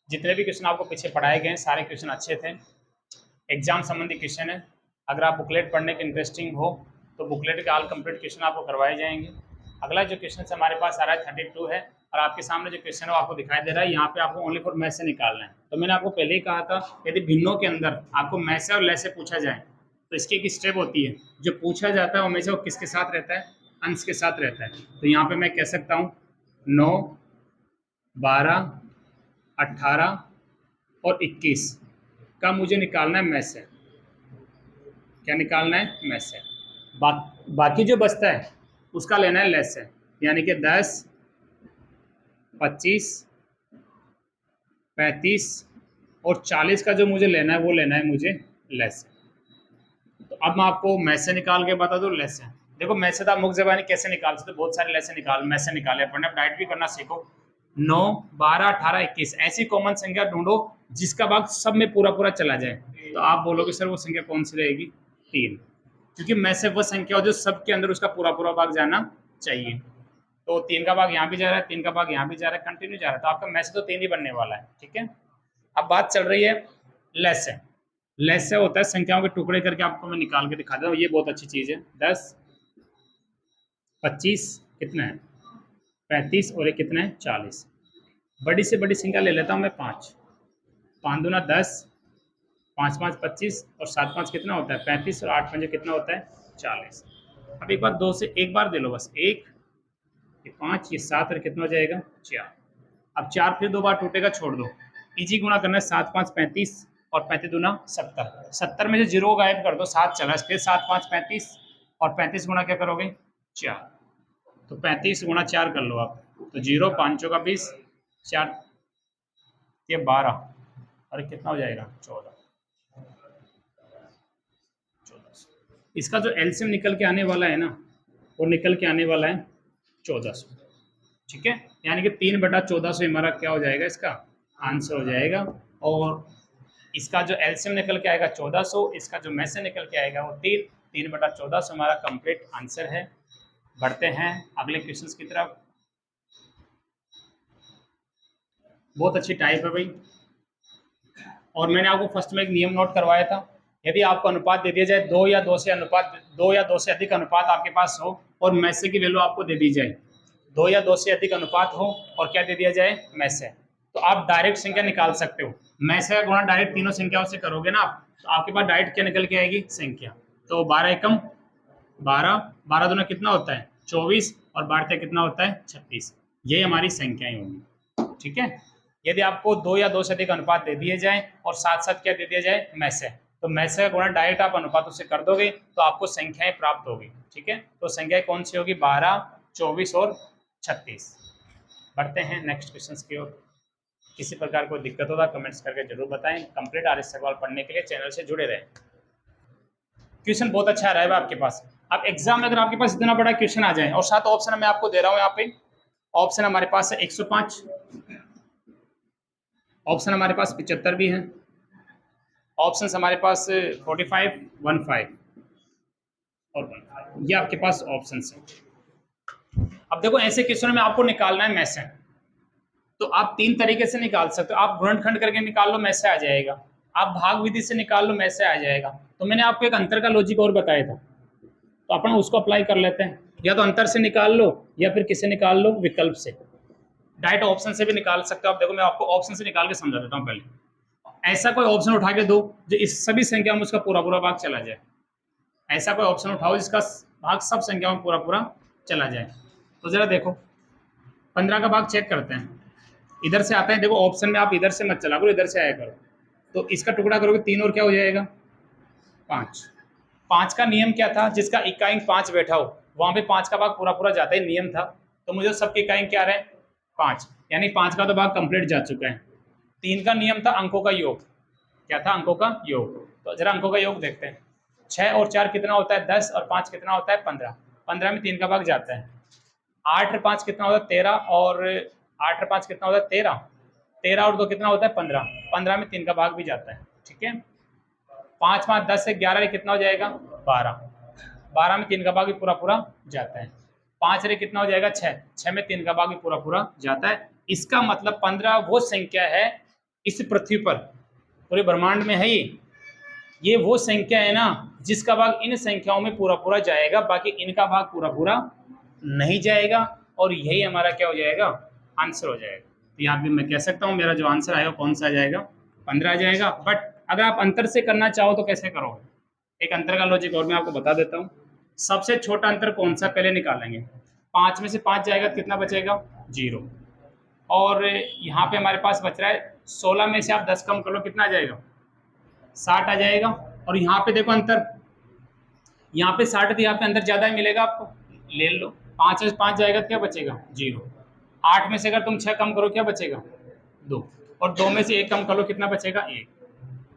जितने भी क्वेश्चन आपको पीछे पढ़ाए गए हैं सारे क्वेश्चन अच्छे थे, एग्जाम संबंधी क्वेश्चन है। अगर आप बुकलेट पढ़ने के इंटरेस्टिंग हो तो बुकलेट के ऑल कंप्लीट क्वेश्चन आपको करवाए जाएंगे। अगला जो क्वेश्चन हमारे पास आ रहा है 32 है, और आपके सामने जो क्वेश्चन है वो आपको दिखाई दे रहा है, यहाँ पे आपको ओनली फॉर मैथ से निकालना है। तो मैंने आपको पहले ही कहा था यदि भिन्नों के अंदर आपको मैथ से और ले से पूछा जाए तो इसकी एक स्टेप होती है, जो पूछा जाता है हमेशा वो किसके साथ रहता है, अंश के साथ रहता है। तो यहाँ पे मैं कह सकता हूँ 9, 12, 18 और 21 का मुझे निकालना है मैथ से। क्या निकालना है मैथ से। बाकी जो बचता है उसका लेना है लेस से, यानी कि 10, 25, 35 और 40 का जो मुझे लेना है वो लेना है मुझे लेस है। तो अब मैं आपको मैथ से निकाल के बता दूं लेस है। देखो मैथ से तो आप मुख्य ज़बानी कैसे निकाल सकते हो, बहुत सारे लेस निकाल मैथ से निकाले अपन ने, डाइट भी करना सीखो। 9, 12, 18, 21 ऐसी कॉमन संख्या ढूंढो जिसका भाग सब में पूरा पूरा चला जाए। तो आप बोलोगे सर वो संख्या कौन सी रहेगी? 3, क्योंकि मैं से वो संख्या हो जो सबके अंदर उसका पूरा पूरा भाग जाना चाहिए। तो 3 का भाग यहाँ भी जा रहा है, 3 का भाग यहाँ भी जा रहा है, कंटिन्यू जा रहा है, तो आपका मैथ से तो 3 ही बनने वाला है। ठीक है, अब बात चल रही है लेस है। लेस से होता है संख्याओं के टुकड़े करके आपको मैं निकाल के दिखा देता हूँ, ये बहुत अच्छी चीज है। 10, 25 कितना है 35 और ये कितना है 40। बड़ी से बड़ी संख्या ले लेता हूँ मैं 5, 5 दूना 10, 5 5 25 और 7 5 कितना होता है 35 और 8 5 कितना होता है 40। अब एक बार दो से एक बार दे लो बस, 1, ये 5, ये 7 और कितना हो जाएगा 4। अब 4 फिर 2 बार टूटेगा, छोड़ दो, इजी गुणा करना है। 7 5 35 और 35 दूना 70, 70 में से 0 गायब कर दो, 7 चला, फिर 7 5 35 और 35 गुणा क्या करोगे 4, तो 35 गुणा 4 कर लो आप, तो 0 5 का 20, 4 ये 12 और कितना हो जाएगा 14। इसका जो एलसीएम निकल के आने वाला है ना, वो निकल के आने वाला है 1400। ठीक है, यानी कि 3/1400 हमारा क्या हो जाएगा, इसका आंसर हो जाएगा। और इसका जो एलसीएम निकल के आएगा 1400, इसका जो मैथ से निकल के आएगा वो 3/1400 हमारा कंप्लीट आंसर है। बढ़ते हैं अगले क्वेश्चंस की तरफ। बहुत अच्छी टाइप है भाई, और मैंने आपको फर्स्ट में एक नियम नोट करवाया था, यदि आपको अनुपात दे दिया जाए 2 या 2 से अनुपात 2 या 2 से अधिक अनुपात आपके पास हो और मैसे की वैल्यू आपको दे दी जाए, 2 या 2 से अधिक अनुपात हो और क्या दे दिया जाए मैसे, तो आप डायरेक्ट संख्या निकाल सकते हो। मैसे का गुणा डायरेक्ट तीनों संख्याओं से करोगे ना आप, तो आपके पास डायरेक्ट क्या निकल के आएगी संख्या। तो 12 एकम 12, 12 दूना कितना होता है 24 और 12 कितना होता है 36, ये हमारी संख्याएं होंगी। ठीक है, यदि आपको 2 या 2 से अधिक अनुपात दे दिए जाए और साथ साथ क्या दे दिया जाए मैसे, तो मैसे का गुणा डायरेक्ट आप अनुपातों से कर दोगे तो आपको संख्याएं प्राप्त होगी। ठीक है, तो संख्याएं कौन सी होगी 12, 24 और 36। बढ़ते हैं नेक्स्ट क्वेश्चन की ओर। किसी प्रकार कोई दिक्कत होगा कमेंट्स करके जरूर बताएं। कंप्लीट आर्यस सवाल पढ़ने के लिए चैनल से जुड़े रहें। क्वेश्चन बहुत अच्छा आ रहा है आपके पास। अब एग्जाम में अगर आपके पास इतना बड़ा क्वेश्चन आ जाए और 7 ऑप्शन मैं आपको दे रहा हूँ, यहाँ पे ऑप्शन हमारे पास है 105, ऑप्शन हमारे पास 75 भी हैं, ऑप्शंस हमारे पास 45, 15 और 15, ये आपके पास ऑप्शंस हैं। अब देखो ऐसे क्वेश्चन में आपको निकालना है मैसे, तो आप 3 तरीके से निकाल सकते हो। आप गुणनखंड करके निकाल लो मैसे आ जाएगा, आप भाग विधि से निकाल लो मैसे आ जाएगा। तो मैंने आपको एक अंतर का लॉजिक और बताया था, तो अपन उसको अप्लाई कर लेते हैं। या तो अंतर से निकाल लो या फिर किसे निकाल लो विकल्प से, डायरेक्ट ऑप्शन से भी निकाल सकते हो आप। देखो मैं आपको ऑप्शन से निकाल के समझा देता हूँ। पहले ऐसा कोई ऑप्शन उठा के दो जो इस सभी संख्याओं में उसका पूरा पूरा भाग चला जाए। ऐसा कोई ऑप्शन उठाओ जिसका भाग सब संख्याओं में पूरा पूरा चला जाए। तो जरा देखो 15 का भाग चेक करते हैं, इधर से आता है। देखो ऑप्शन में आप इधर से मत चला करो, इधर से आया करो। तो इसका टुकड़ा करोगे 3 और क्या हो जाएगा 5। 5 का नियम क्या था, जिसका इक्का अंक 5 बैठा हो वहां पे 5 का भाग पूरा पूरा जाता है, नियम था। तो मुझे सबके इक्का अंक क्या रहे 5, यानी 5 का तो भाग कंप्लीट जा चुका है। 3 का नियम था अंकों का योग, क्या था अंकों का योग। तो जरा अंकों का योग देखते हैं। 6 और 4 कितना होता है 10 और 5 कितना होता है 15, 15 में 3 का भाग जाता है। 8 और 5 कितना होता है 13 और 8 और 5 कितना होता है 13, 13 और 2 कितना होता है 15, 15 में 3 का भाग भी जाता है। ठीक है, 5 5 10 से 11 रे कितना हो जाएगा 12, 12 में 3 का भाग भी पूरा पूरा जाता है। 5 रे कितना हो जाएगा 6, 6 में 3 का भाग भी पूरा पूरा जाता है। इसका मतलब 15 वो संख्या है इस पृथ्वी पर, पूरे ब्रह्मांड में है ये वो संख्या है ना जिसका भाग इन संख्याओं में पूरा पूरा जाएगा, बाकी इनका भाग पूरा पूरा नहीं जाएगा। और यही हमारा क्या हो जाएगा आंसर हो जाएगा। तो यहाँ पे मैं कह सकता हूँ मेरा जो आंसर आएगा कौन सा आ जाएगा 15 आ जाएगा। बट अगर आप अंतर से करना चाहो तो कैसे करोगे, एक अंतर का लॉजिक और मैं आपको बता देता हूँ। सबसे छोटा अंतर कौन सा पहले निकालेंगे, 5 में से 5 जाएगा कितना बचेगा 0, और यहाँ पे हमारे पास बच रहा है 16 में से आप 10 कम कर लो कितना आ जाएगा 60 आ जाएगा। और यहाँ पे देखो अंतर, यहाँ पे 60 तो यहाँ पे अंदर ज्यादा ही मिलेगा आपको, ले लो। 5 में से 5 जाएगा तो क्या बचेगा 0, 8 में से अगर तुम 6 कम करो क्या बचेगा 2, और 2 में से 1 कम कर लो कितना बचेगा 1।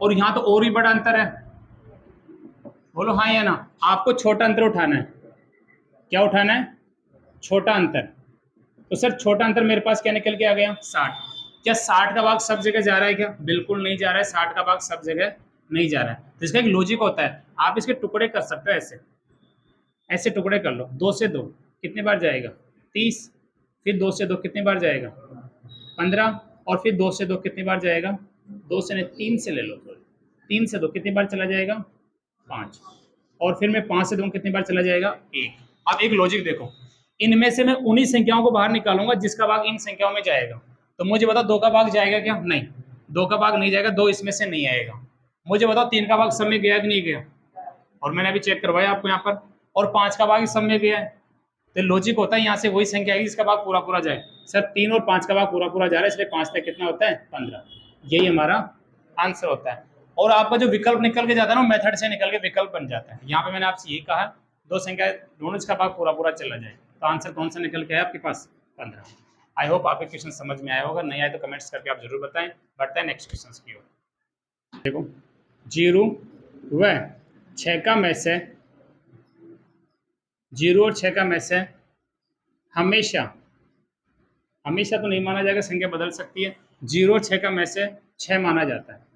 और यहाँ तो और भी बड़ा अंतर है, बोलो हाँ या ना। आपको छोटा अंतर उठाना है। क्या उठाना है? छोटा अंतर। तो सर छोटा अंतर मेरे पास क्या निकल के आ गया? 60। क्या 60 का भाग सब जगह जा रहा है क्या? बिल्कुल नहीं जा रहा है, 60 का भाग सब जगह नहीं जा रहा है। तो इसका एक लॉजिक होता है, आप इसके टुकड़े कर सकते हो ऐसे, ऐसे टुकड़े कर लो। 2 से 2 कितनी बार जाएगा? 30। फिर 2 से 2 कितनी बार जाएगा? 15। और फिर 2 से 2 कितनी बार जाएगा? 2 से नहीं, 3 से ले लो। 3 से 2 कितनी बार चला जाएगा? 5। और फिर मैं 5 से 2 कितनी बार चला जाएगा? 1। अब एक लॉजिक देखो, इनमें से मैं उन्हीं संख्याओं को बाहर निकालूंगा जिसका भाग इन संख्याओं में जाएगा। तो मुझे बताओ 2 का भाग जाएगा क्या? नहीं, 2 का भाग नहीं जाएगा, 2 इसमें से नहीं आएगा। मुझे बताओ 3 का भाग सब में गया कि नहीं गया? और मैंने अभी चेक करवाया आपको यहाँ पर। और 5 का भाग सब में गया है। तो लॉजिक होता है यहाँ से वही संख्या आएगी जिसका भाग पूरा पूरा जाए। सर 3 और 5 का भाग पूरा पूरा जा रहा है, इसलिए 5 तक कितना होता है? 15। यही हमारा आंसर होता है। और आपका जो विकल्प निकल के जाता है ना, मेथड से निकल के विकल्प बन जाता है। यहाँ पे मैंने आपसे ये कहा, दो संख्या दोनों इसका भाग पूरा पूरा चला जाए, तो आंसर कौन सा निकल के आया आपके पास? 15। आई होप आपके क्वेश्चन समझ में आया होगा, नहीं आए तो कमेंट्स करके आप जरूर बताएं। बढ़ते हैं नेक्स्ट क्वेश्चन की ओर। देखो 0 व 6 का में से 0 और 6 का में से हमेशा, हमेशा तो नहीं माना जाएगा, संख्या बदल सकती है। 0 और 6 का में से 6 माना जाता है।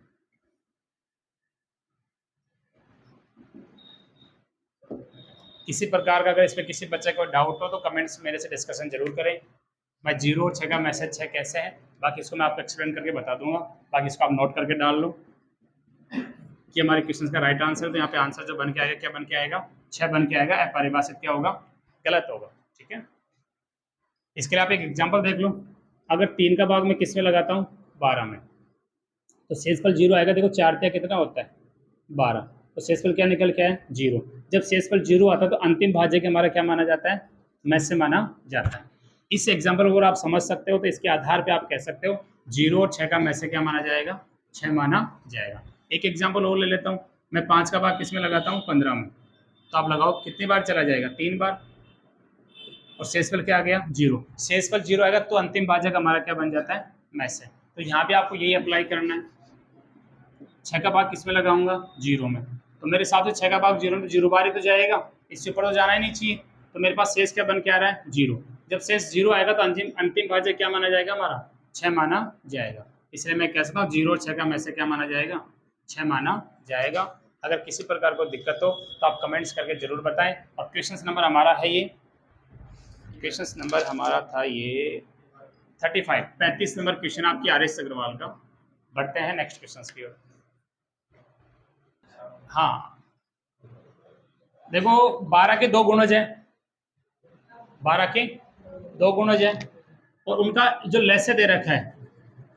किसी प्रकार का अगर इस पर किसी बच्चे को डाउट हो तो कमेंट्स मेरे से डिस्कशन जरूर करें। मैं 0 और 6 का मैसेज 6 कैसे है, बाकी इसको मैं आपको एक्सप्लेन करके बता दूंगा। बाकी इसको आप नोट करके डाल लो कि हमारे क्वेश्चन का राइट आंसर। तो यहाँ पे आंसर जो बन के आएगा, क्या बन के आएगा? 6 बन के आएगा। अपरिभाषित क्या होगा? गलत होगा। ठीक है, इसके लिए आप एक एग्जाम्पल देख लो। अगर 3 का भाग मैं किस में लगाता हूँ? 12 में, तो शेषफल 0 आएगा। देखो 4 क्या कितना होता है? 12। तो शेषफल क्या निकल के आया? 0। जब शेषफल 0 आता है तो अंतिम भाज्य हमारा क्या माना जाता है? मैच से माना जाता है। इस एग्जाम्पल को आप समझ सकते हो, तो इसके आधार पे आप कह सकते हो 0 और 6 का मैच से क्या माना जाएगा? 6 माना जाएगा। एक एग्जाम्पल और ले लेता हूँ। मैं 5 का भाग किस में लगाता हूँ? 15 में। तो आप लगाओ कितनी बार चला जाएगा? 3 बार। और शेषफल क्या आ गया? 0। शेषफल 0 आएगा तो अंतिम भाजक हमारा क्या बन जाता है? मैच से। तो यहाँ पे आपको यही अप्लाई करना है। 6 का भाग किस में लगाऊंगा? 0 में। तो मेरे हिसाब से 6 का भाग 0 में 0 बार ही तो जाएगा, इससे ऊपर तो जाना ही नहीं चाहिए। तो मेरे पास शेष क्या बन के आ रहा है? 0। जब शेष 0 आएगा तो अंतिम अंतिम भाज्य क्या माना जाएगा हमारा? 6 माना जाएगा। इसलिए मैं कह सकता हूँ 0 और 6 का में से क्या माना जाएगा? 6 माना जाएगा। अगर किसी प्रकार को दिक्कत हो तो आप कमेंट्स करके जरूर बताएं। और क्वेश्चन नंबर हमारा है ये, क्वेश्चन नंबर हमारा था ये 35, 35 नंबर क्वेश्चन आपकी आर.एस. अग्रवाल का। बढ़ते हैं नेक्स्ट क्वेश्चन की ओर। हाँ देखो 12 के 2 गुणज है, 12 के 2 गुणज है, और उनका जो लैसे दे रखा है,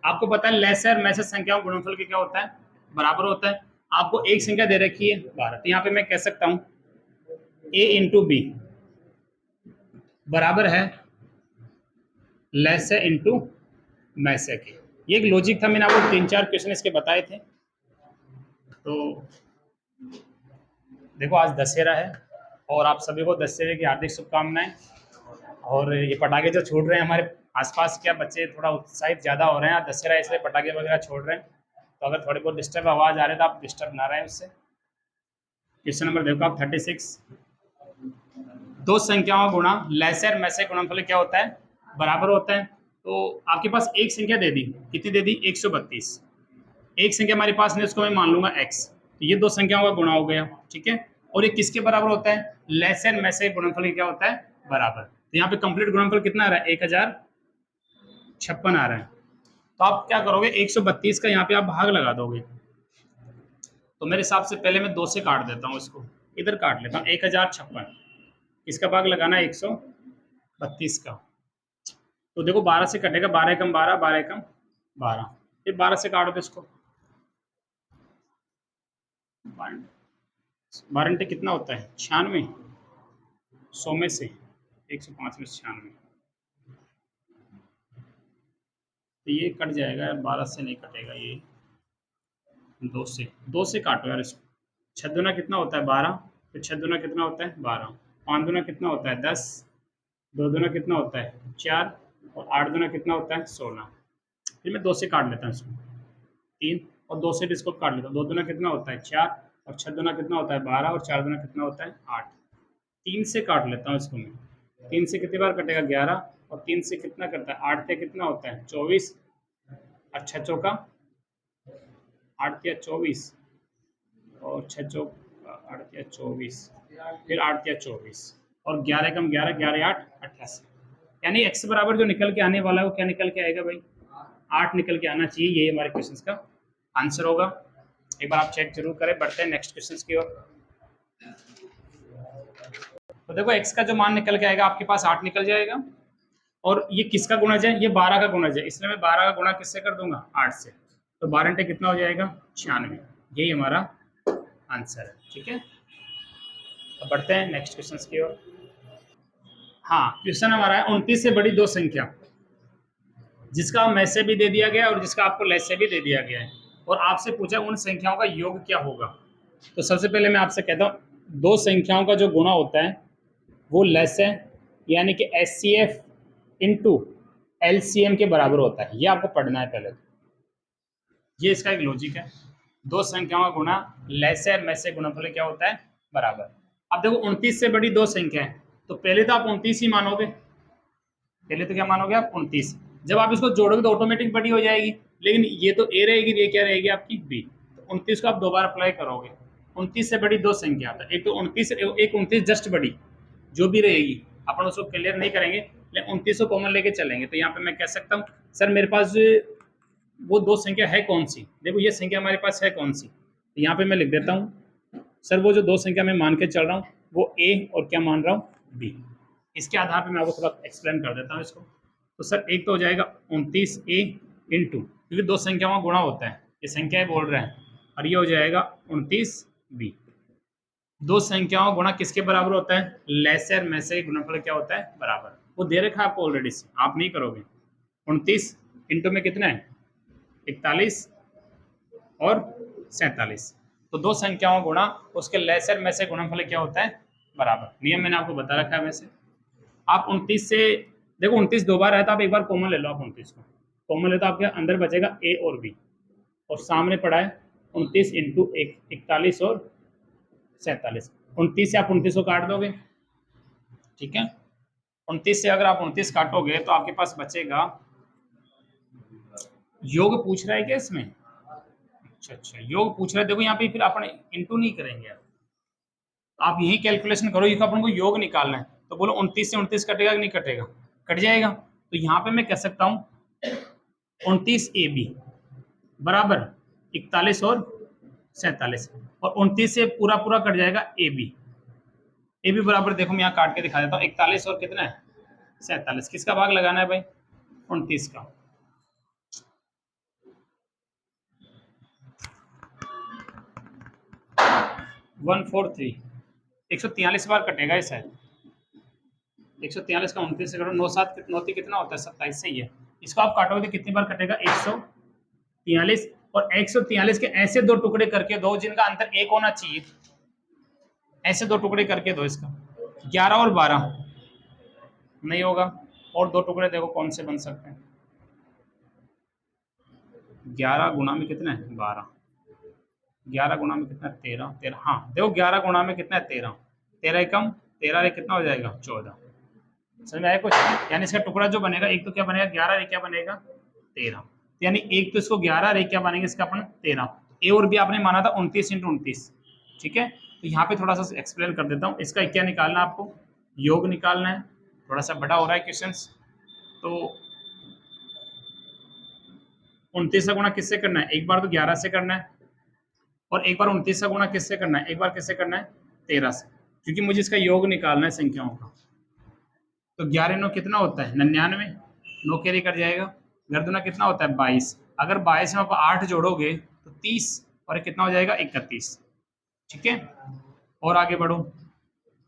आपको पता है लैसे और मैसे संख्याओं गुणनफल के क्या होता है? बराबर होता है। आपको एक संख्या दे रखी है 12, तो यहाँ पे मैं कह सकता हूँ a इंटू बी बराबर है लैसे इंटू मैसे के। ये एक लॉजिक था, मैंने आपको 3-4 क्वेश्चन इसके बताए थे। तो देखो आज दशहरा है और आप सभी को दशहरे की हार्दिक शुभकामनाएं। और ये पटाखे जो छोड़ रहे हैं हमारे आसपास, क्या बच्चे थोड़ा उत्साहित ज़्यादा हो रहे हैं, दशहरा इसलिए पटाखे वगैरह छोड़ रहे हैं। तो अगर थोड़ी बहुत डिस्टर्ब आवाज़ आ रही है तो आप डिस्टर्ब ना रहें उससे। क्वेश्चन नंबर देखो आप 36। दो संख्याओं गुणा लैसे और मैसे गुणनफल क्या होता है? बराबर होता है। तो आपके पास एक संख्या दे दी, कितनी दे दी? 132। एक संख्या हमारे पास नहीं, उसको मैं मान लूंगा x। तो ये दो संख्याओं का गुणा हो गया, ठीक है। और ये किसके बराबर होता है? लैसे और मैसे गुणनफल क्या होता है? बराबर। तो यहाँ पे कंप्लीट गुणनफल कितना आ रहा है? 1056 आ रहा है। तो आप क्या करोगे? 132 का यहाँ पे आप भाग लगा दोगे। तो मेरे हिसाब से पहले मैं 2 से काट देता हूँ, इसको इधर काट लेता हूँ। 1056 इसका भाग लगाना है 132 का। तो देखो 12 से कटेगा, 12 कम 12, 12 कम 12, फिर 12 से काट दो इसको। 12 कितना होता है? 96। 100 में से 105 में 96, तो ये कट जाएगा। 12 से नहीं कटेगा, ये 2 से काटो यार इसको। 6 दूना कितना होता है? 12। तो 6 दूना कितना होता है? 12। 5 दूना कितना होता है? 10। 2 दूना कितना होता है? 4। और 8 दूना कितना होता है? 16। फिर मैं 2 से काट लेता हूँ इसको, 3। और 2 से भी इसको काट लेता हूँ। 2 दूना कितना होता है? 4। और 6 दूना कितना होता है 12 और 4 दूना कितना होता है 8। 3 से काट लेता हूँ इसको मैं। 3 से कितनी बार कटेगा 11 और 3 से कितना करता है 8 से कितना होता है 24। अच्छा चौका 8 या 24 और 6 चौक 8 या 24 फिर 8 या 24 और 11 कम 11 11 8 88। यानी x बराबर जो निकल के आने वाला है वो क्या निकल के आएगा भाई 8 निकल के आना चाहिए। ये हमारे क्वेश्चन का आंसर होगा। एक बार आप चेक जरूर करें। बढ़ते हैं नेक्स्ट क्वेश्चन की ओर। तो देखो x का जो मान निकल के आएगा आपके पास 8 निकल जाएगा और ये किसका गुणज है ये 12 का गुणज है, इसलिए मैं 12 का गुणा किससे कर दूंगा 8 से। तो 12 इंटू कितना हो जाएगा 96। यही हमारा आंसर है। ठीक है, अब बढ़ते हैं नेक्स्ट क्वेश्चन की ओर। हाँ, क्वेश्चन हमारा है 29 से बड़ी दो संख्या जिसका में से भी दे दिया गया और जिसका आपको लेस से भी दे दिया गया है और आपसे पूछा उन संख्याओं का योग क्या होगा। तो सबसे पहले मैं आपसे कहता हूँ दो संख्याओं का जो गुणा होता है वो लेस है, यानी कि HCF इंटू LCM के बराबर होता है। ये आपको पढ़ना है पहले। ये इसका एक लॉजिक है। दो संख्याओं का गुणा लेस है, में से गुणनफल क्या होता है बराबर। अब देखो 29 से बड़ी दो संख्या है तो पहले तो आप 29 ही मानोगे। पहले तो क्या मानोगे आप 29। जब आप इसको जोड़ोगे तो ऑटोमेटिक बड़ी हो जाएगी, लेकिन ये तो ए रहेगी, ये क्या रहेगी आपकी बी। तो 29 को आप दोबारा अप्लाई करोगे। 29 से बड़ी दो संख्या आता है, एक तो 29 एक 29 जस्ट बड़ी जो भी रहेगी अपन उसको क्लियर नहीं करेंगे, लेकिन 29 को कॉमन लेके चलेंगे। तो यहाँ पे मैं कह सकता हूँ सर मेरे पास वो दो संख्या है कौन सी। देखो ये संख्या हमारे पास है कौन सी, तो यहाँ पे मैं लिख देता हूँ सर वो जो दो संख्या मैं मान के चल रहा हूँ वो ए और क्या मान रहा हूँ बी। इसके आधार पे मैं आपको थोड़ा एक्सप्लेन कर देता हूँ इसको। तो सर एक तो हो जाएगा 29A इंटू, क्योंकि दो संख्याओं का गुणा होता है, ये संख्याएं बोल रहे हैं, और ये हो जाएगा 29B। दो संख्याओं का गुणा किसके बराबर होता है लेसर में से गुणनफल क्या होता है बराबर। वो दे रखा है आपको ऑलरेडी से, आप नहीं करोगे। 29 इंटू में कितना है 41 और 47। तो दो संख्याओं गुणा उसके लेसर में से गुणनफल क्या होता है बराबर। नियम मैंने आपको बता रखा है। वैसे आप 29 से देखो 29 दो बार है तो आप एक बार कॉमन ले लो। आप 29 को कॉमन ले तो आपके अंदर बचेगा ए और बी, और सामने पड़ा है 29 इंटू 41 और 47। 29 से आप 29 को काट दोगे, ठीक है। 29 से अगर आप 29 काटोगे तो आपके पास बचेगा, योग पूछ रहा है क्या इसमें, अच्छा योग पूछ रहा है। देखो यहाँ पे फिर अपन इंटू नहीं करेंगे, आप यही कैलकुलेशन करो, ये अपन को योग निकालना है। तो बोलो 29 से 29 कटेगा कि नहीं कटेगा, कट जाएगा। तो यहाँ पे मैं कह सकता हूँ 29AB बराबर 41 और 47, और 29 से पूरा पूरा कट जाएगा AB। AB बराबर देखो मैं यहाँ काट के दिखा देता हूँ 41 और कितना है 47। किसका भाग लगाना है भाई 29 का। वन फोर थ्री 143 बार कटेगा ये शायद। 143 का 29 से करो 9 7 9 कितना होता है 27 से ही है। इसको आप काटोगे तो कितनी बार कटेगा 143, और 143 के ऐसे दो टुकड़े करके दो जिनका अंतर एक होना चाहिए। ऐसे दो टुकड़े करके दो इसका 11 और 12 नहीं होगा। और दो टुकड़े देखो कौन से बन सकते हैं। 11 गुणा में कितना है 12, 11 गुणा में कितना है 13 13। हाँ देखो 11 गुणा में कितना है 13, 13 एकम 13 कितना हो जाएगा 14। समझ में आया कुछ। यानी इसका टुकड़ा जो बनेगा एक तो क्या बनेगा 11 क्या बनेगा 13। यानी एक तो इसको 11 क्या बनेगा इसका अपन 13। ए और बी आपने माना था 29 इंटू 29, ठीक है। तो यहाँ पे थोड़ा सा एक्सप्लेन कर देता हूँ। इसका क्या निकालना है आपको, योग निकालना है। थोड़ा सा बड़ा हो रहा है क्वेश्चन। तो 29 का गुणा किससे करना है, एक बार तो 11 से करना है, और एक बार 29 का गुणा किससे करना है, एक बार किससे करना है 13 से, क्योंकि मुझे इसका योग निकालना है संख्याओं का। तो 11 9 कितना होता है 99, 9 कैरी कर जाएगा। गर्दना कितना होता है 22। अगर 22 में आप 8 जोड़ोगे तो 30, और कितना हो जाएगा 31, ठीक है। और आगे बढ़ो।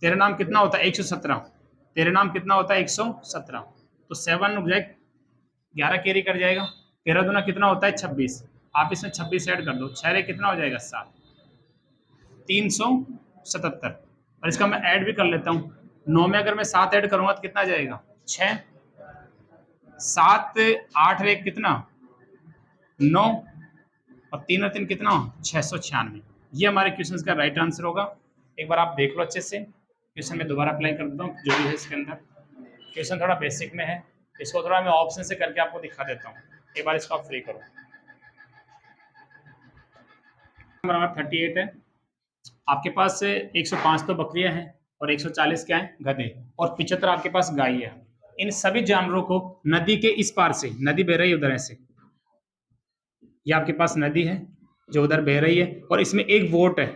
तेरा नाम कितना होता है 117, तेरे नाम कितना होता है 117। तो 7 रुक जाए 11 कैरी कर जाएगा। 13 दूना कितना होता है 26, आप इसमें 26 ऐड कर दो, 6 कितना हो जाएगा 7, 377। और इसका मैं ऐड भी कर लेता हूँ। 9 में अगर मैं 7 ऐड करूंगा तो कितना जाएगा 6, 7 8 रे कितना 9, और 3 और 3 कितना 696। ये हमारे क्वेश्चन का राइट आंसर होगा। एक बार आप देख लो अच्छे से, क्वेश्चन में दोबारा अप्लाई कर देता हूँ जो भी है इसके अंदर। क्वेश्चन थोड़ा बेसिक में है, इसको थोड़ा मैं ऑप्शन से करके आपको दिखा देता हूँ। एक बार इसको आप फ्री करो। नंबर हमारा 38 है। आपके पास 105 तो बकरियां हैं और 140 क्या है गधे, और 75 आपके पास गाय है। इन सभी जानवरों को नदी के इस पार से, नदी बह रही है उधर से, ये आपके पास नदी है जो उधर बह रही है, और इसमें एक वोट है।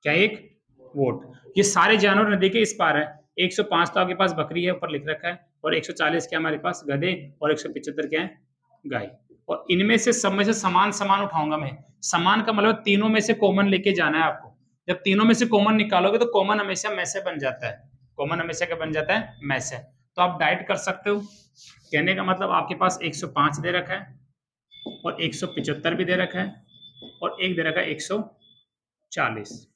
क्या एक वोट? ये सारे जानवर नदी के इस पार है। 105 तो आपके पास बकरी है ऊपर लिख रखा है, और 140 क्या हमारे पास गधे, और 175 क्या है गाय। और इनमें से सब में से समान समान उठाऊंगा मैं। समान का मतलब तीनों में से कॉमन लेके जाना है आपको। जब तीनों में से कॉमन निकालोगे तो कॉमन हमेशा में से बन जाता है। कॉमन हमेशा क्या बन जाता है? में से। तो आप डाइट कर सकते हो। कहने का मतलब आपके पास 105 दे रखा है, और 175 भी दे रखा है, और एक दे रखा है 140।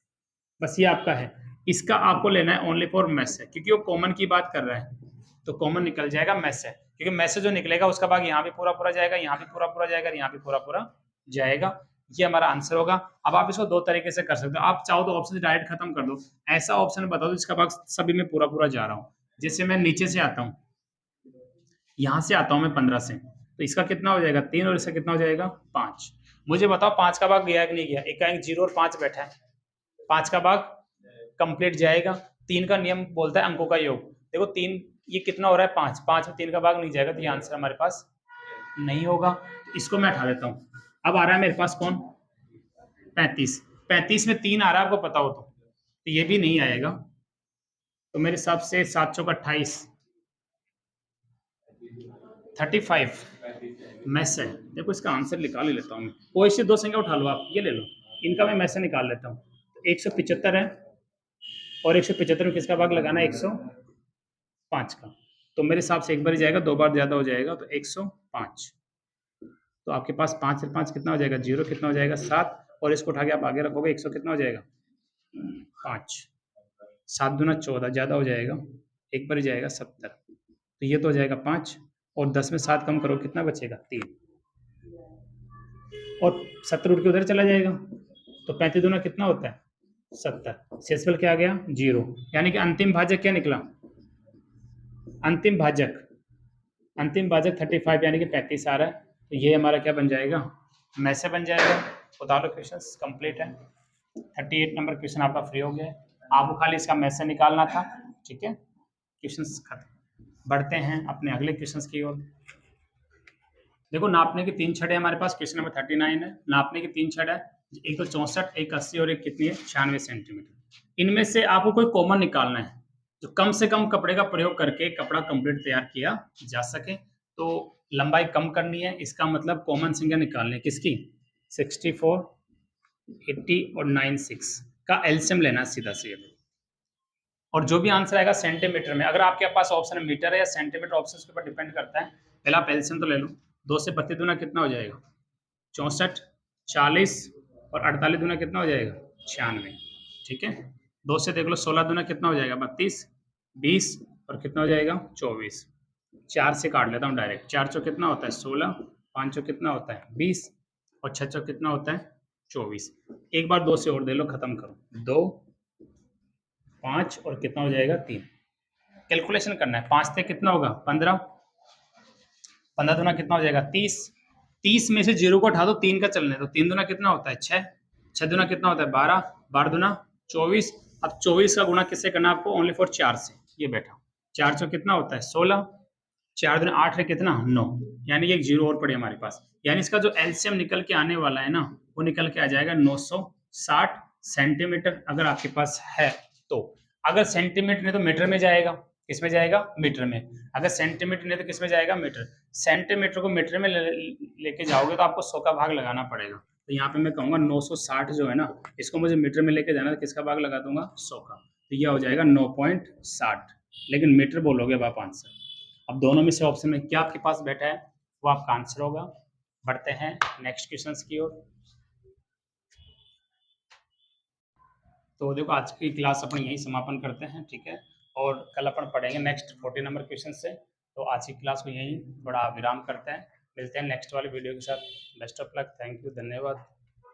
बस ये आपका है। इसका आपको लेना है ओनली फॉर मैस है, क्योंकि वो कॉमन की बात कर रहा है, तो कॉमन निकल जाएगा मैस है, क्योंकि मैस से जो निकलेगा उसका भाग यहाँ भी पूरा पूरा जाएगा, यहाँ भी पूरा पूरा जाएगा, यहाँ भी पूरा पूरा जाएगा। ये हमारा आंसर होगा। अब आप इसको दो तरीके से कर सकते हो। आप चाहो तो ऑप्शन डायरेक्ट खत्म कर दो, ऐसा ऑप्शन बता दो जिसका भाग सभी में पूरा पूरा जा रहा हूँ। जैसे मैं नीचे से आता हूँ, यहाँ से आता हूँ मैं 15 से, तो इसका कितना हो जाएगा 3, और इसका कितना हो जाएगा 5। मुझे बताओ 5 का भाग गया कि नहीं गया? एक 0 और 5 बैठा है, 5 का भाग कंप्लीट जाएगा। 3 का नियम बोलता है अंकों का योग। देखो 3 ये कितना हो रहा है 5, 5 में 3 का भाग नहीं जाएगा, तो ये आंसर हमारे पास नहीं होगा। इसको मैं हटा देता हूँ। अब आ रहा है मेरे पास कौन? 35। 35 में 3 आ रहा है, आपको पता हो तो ये भी नहीं आएगा। तो मेरे हिसाब से 7 चौक 28, 35 में से देखो इसका आंसर निकाल ही लेता हूँ मैं। कोई से दो संख्या उठा लो, आप ये ले लो, इनका मैं से निकाल लेता हूँ। 175 है, और 175 में किसका भाग लगाना है? 105 का। तो मेरे हिसाब से एक बार ही जाएगा, दो बार ज्यादा हो जाएगा, तो 105। तो आपके पास 5 से 5 कितना हो जाएगा? 0। कितना हो जाएगा? 7। और इसको उठा के आप आगे रखोगे, 100 कितना हो जाएगा? 5। 7 दूना 14, ज्यादा हो जाएगा, एक बार ही जाएगा 70। तो ये तो हो जाएगा 5, और 10 में 7 कम करो, कितना बचेगा? 3। और 70 उठ के उधर चला जाएगा, तो 35 दूना कितना होता है? 70। शेषफल क्या आ गया? 0। यानी कि अंतिम भाजक क्या निकला? अंतिम भाजक 35 यानी कि 35 आ रहा है। तो ये हमारा क्या बन जाएगा? में से बन जाएगा। बता लो, क्वेश्चन कंप्लीट है। 38 नंबर क्वेश्चन आपका फ्री हो गया। आपको खाली इसका में से निकालना था। ठीक है, क्वेश्चन खत्म। बढ़ते हैं अपने अगले क्वेश्चन की ओर। देखो नापने के 3 छड़े हमारे पास, क्वेश्चन नंबर 39 है। नापने के 3 छड़ है, एक तो 64, एक 80 और एक कितनी है? 96 सेंटीमीटर। इनमें से आपको कोई कॉमन निकालना है जो कम से कम कपड़े का प्रयोग करके कपड़ा कंप्लीट तैयार किया जा सके। तो लंबाई कम करनी है, इसका मतलब कॉमन संख्या निकालनी है किसकी? 64, 80 और 96 का एलसीएम लेना सीधा सीधा। और जो भी आंसर आएगा सेंटीमीटर में, अगर आपके पास ऑप्शन मीटर है या सेंटीमीटर, ऑप्शन के ऊपर डिपेंड करता है। पहले आप एलसीएम तो ले लो। 2 से 32 दूना कितना हो जाएगा? 64, 40 और 48 दूना कितना हो जाएगा? 96। ठीक है, 2 से देख लो, 16 दूना कितना हो जाएगा? 32, 20 और कितना हो जाएगा? 24। 4 से काट लेता हूँ डायरेक्ट। 4 चौ कितना होता है? 16, 5 चौ कितना होता है? 20 और 6 चौ कितना होता है? 24। एक बार 2 से और दे लो, खत्म करो। 2, 5 और कितना हो जाएगा? 3। कैलकुलेशन करना है। 5 से कितना होगा? 15, 15 दूना कितना हो जाएगा? 30। 30 में से 0 को हटा दो, 3 का चलने दो। 3 दूना कितना होता है? 6। 6 दूना कितना होता है? 12। 12 दूना 24। अब 24 का गुणा किससे करना है आपको? ओनली फॉर 4 से। ये बैठा 4 चौ कितना होता है? 16। 4 दूना 8 है कितना? 9। यानी कि एक 0 और पड़े हमारे पास। यानी इसका जो एलसीएम निकल के आने वाला है ना, वो निकल के आ जाएगा 960 सेंटीमीटर, अगर आपके पास है तो। अगर सेंटीमीटर नहीं तो मीटर में जाएगा। किसमें जाएगा? मीटर में। अगर सेंटीमीटर नहीं तो किसमें जाएगा? मीटर। सेंटीमीटर को मीटर में लेके जाओगे तो आपको 100 का भाग लगाना पड़ेगा। तो यहाँ पे मैं कहूँगा 960 जो है ना, इसको मुझे मीटर में लेके जाना, तो किसका भाग लगा दूंगा? 100 का। तो यह हो जाएगा 9.60। लेकिन मीटर बोलोगे अब आप आंसर। अब दोनों में से ऑप्शन में क्या आपके पास बैठा है वो आपका आंसर होगा। बढ़ते हैं नेक्स्ट क्वेश्चन की ओर। तो देखो आज की क्लास अपन यही समापन करते हैं। ठीक है, और कल अपन पढ़ेंगे नेक्स्ट 40 नंबर क्वेश्चन से। तो आज की क्लास को यही थोड़ा विराम करते हैं। मिलते हैं नेक्स्ट वाले वीडियो के साथ। Best of luck, thank you, धन्यवाद।